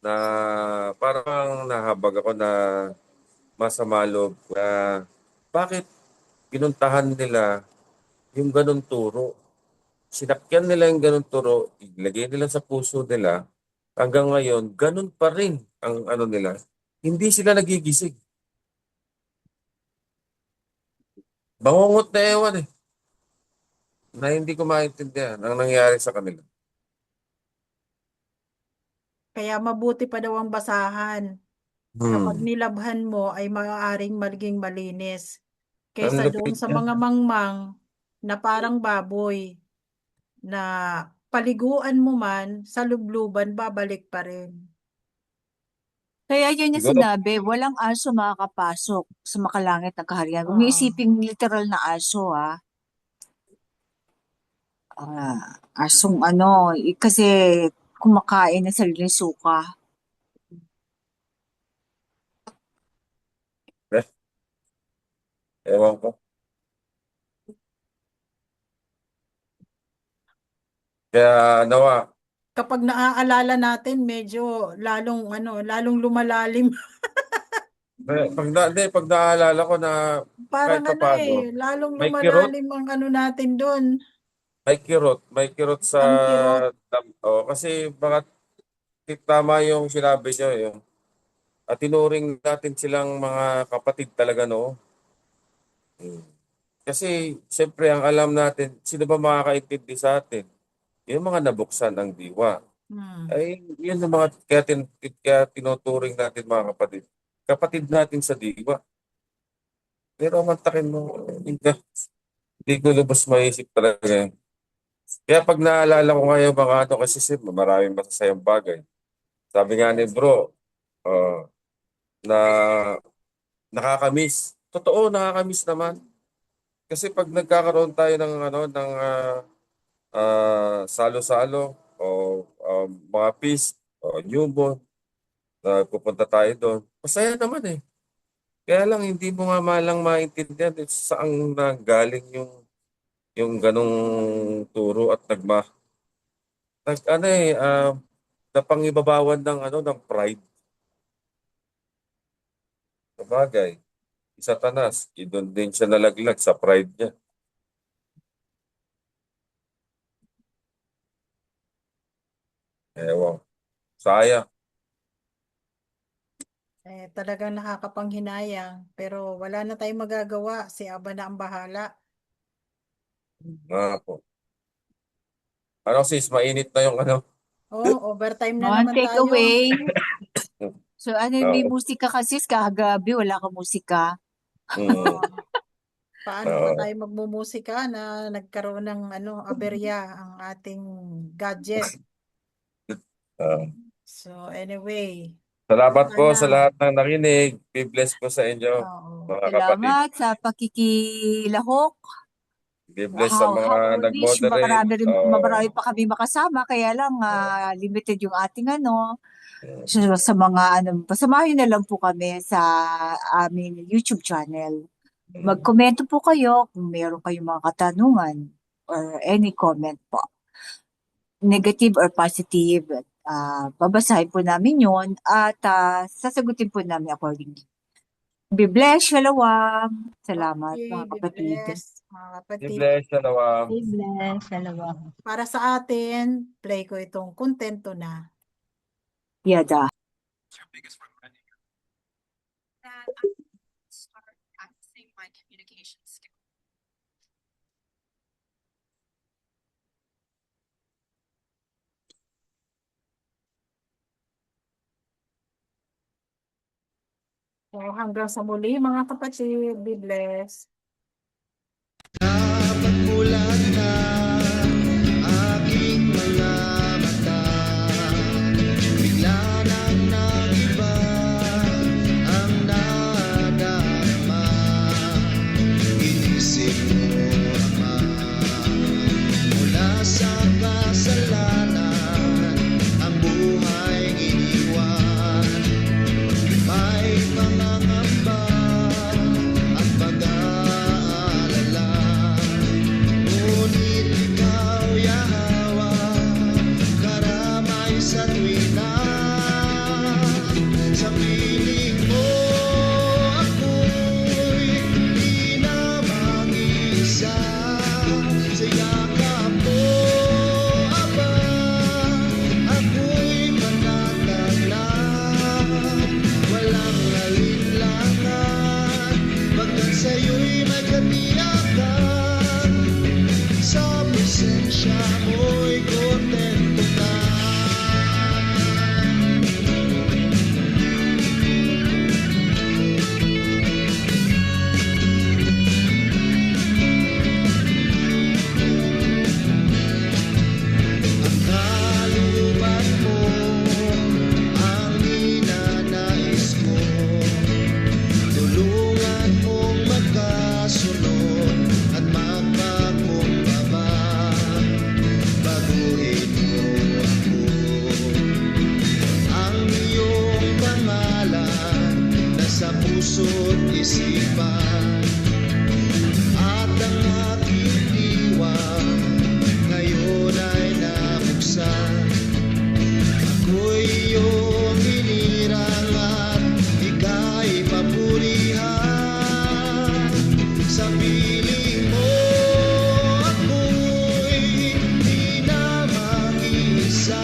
E: na parang nahabag ako na masama loob na bakit pinuntahan nila yung ganun turo. Sinakyan nila yung ganun turo, ilagay nila sa puso nila, hanggang ngayon, ganun pa rin ang ano nila. Hindi sila nagigising. Bangungot na ewan eh, na hindi ko maintindihan ang nangyari sa kanila.
B: Kaya mabuti pa daw ang basahan. Kapag nilabhan mo ay maaaring maging malinis.
E: Ang
B: Kaysa doon
E: lupit
B: sa
E: niya.
B: mga mangmang na parang baboy na paliguan mo man sa lubluban, babalik pa rin.
D: Kaya yun yung
E: Siguro,
D: sinabi, walang aso makakapasok sa makalangit ng kaharian. Kung
B: Oo.
D: iisipin literal na aso, asong kasi kumakain ng sariling suka.
E: ewan ko. Kaya nawa,
B: Kapag naaalala natin, medyo lalong lumalalim.
E: pag naalala ko na kahit
B: Parang
E: paano,
B: lalong
E: may kirot,
B: lumalalim ang natin doon.
E: may kirot sa
B: Ang kirot.
E: kasi baka tama yung sinabi niyo yung at tinuring natin silang mga kapatid talaga no. Kasi siyempre ang alam natin, sino ba makakaintindi sa atin? Yung mga nabuksan ng diwa. Ay, yun ang mga kaya tinuturing natin mga kapatid. Kapatid natin sa diwa. Pero mantakin mo, hindi ko lubos maisip talaga yun. Kaya pag naalala ko ngayon mga ano, kasi maraming masasayang bagay. Sabi nga ni bro, na nakakamiss. Totoo, nakakamiss naman. Kasi pag nagkakaroon tayo ng salo-salo o mga feast o newborn, na pupunta tayo doon. Masaya naman eh. Kaya lang hindi mo nga malang maintindihan saan nanggaling yung ganong turo at napangibabawan ng pride. Sabagay, si Satanas, doon din siya nalaglag sa pride niya. Ewan, sayang.
B: Talagang nakakapanghinayang. Pero wala na tayong magagawa. Si Aba na ang bahala.
E: Nga po. Ano sis, mainit na yung
B: Overtime na
D: One
B: naman
D: take
B: tayo.
D: away. So may
E: Oo.
D: musika kasi kagabi, wala kang musika.
E: Mm.
B: Paano ba
E: Oo.
B: tayo magmumusika na nagkaroon ng aberya ang ating gadget?
E: Ah.
B: So anyway,
E: Salamat po sa
B: sana,
E: lahat ng nakinig. Be blessed po sa inyo,
B: oo.
E: mga kapatid.
D: Salamat sa pakikilahok.
E: Be blessed sa mga
D: How I wish
E: nag-moderate.
D: marami pa kami makasama, kaya lang limited yung ating sa mga pasamahin na lang po kami sa aming YouTube channel. Magkomento po kayo kung meron kayong mga katanungan or any comment po. Negative or positive, babasahin po namin yon at sasagutin po namin accordingly. Be blessed, shalawam. Salamat
B: Okay,
D: mga
B: be
D: kapatid.
B: blessed, mga
E: Be
B: kapatid.
E: blessed, Shalawam.
G: Be blessed. Dalawa.
B: Para sa atin, play ko itong Kontento Na.
D: Yada.
B: So hanggang sa muli mga kapatid, be blessed.
A: Kapag bulan na Sa piling mo ako'y di na mag-iisa. Sa yakap mo, aba, ako'y panatag na. Walang alinlangan, pagkat sa'yo'y may katiyakan. Sa presensya mo'y kontento na. Ang kalooban mo ang ninanais ko. Tulungan mong magkasunod at magpakumbaba. Baguhin mo ako. Ang iyong pangalan nasa puso't isipan. At ang aking diwa ngayon ay nabuksan. Ako'y iyong hinirang at ika'y papurihan. Sa piling mo ako'y di na mag-iisa.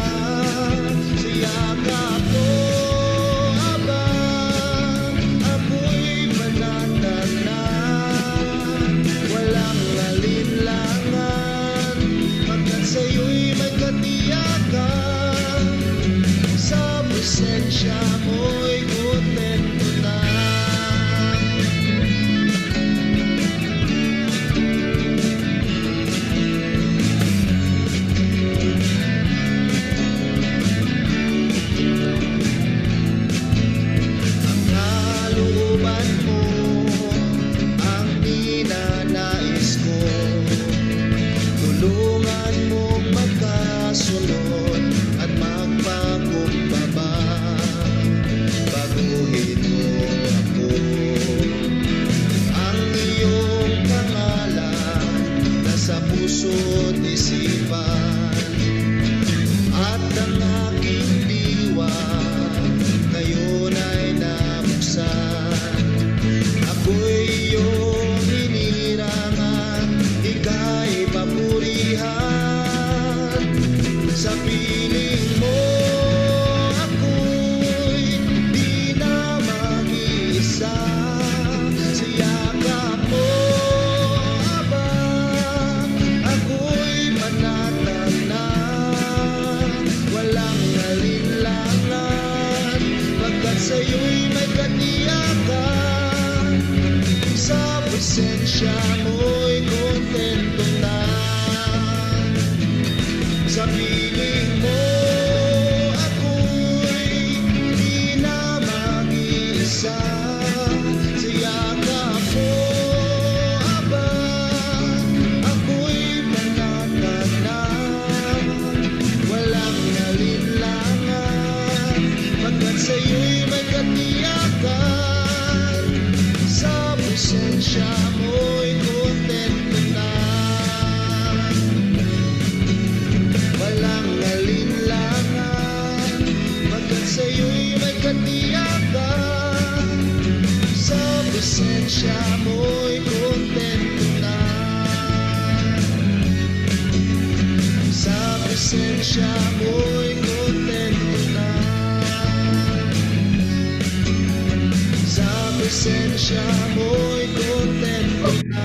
A: Sa yakap mo, aba, ako'y panatag na. Walang alinlangan, pagkat sa'yo'y may katiyakan. Sa presensya mo'y kontento na. Ang kalooban mo ang ninanais ko. Tulungan mong magkasunod at magpakumbaba. Baguhin mo ako. Ang iyong pangalan nasa puso't isipan. At ang aking diwa ngayon ay nabuksan. Ako'y iyong hinirang at ika'y papurihan. Sa piling mo ako'y di na mag-iisa. Sa yakap mo, aba, ako'y panatag na. Walang alinlangan, pagkat sa'yo'y may katiyakan. Sa presensya mo'y kontento na. Sa piling mo ako'y di na mag-iisa. Sa yakap mo, aba, ako'y panatag na. Walang alinlangan, pagkat sa'yo'y may katiyakan. Sa presensya mo'y kontento na. Walang alinlangan, pagkat sa'yo'y may katiyakan. Sa presensya mo'y kontento na. Sa presensya mo'y kontento na. Sa presensya mo'y kontento na.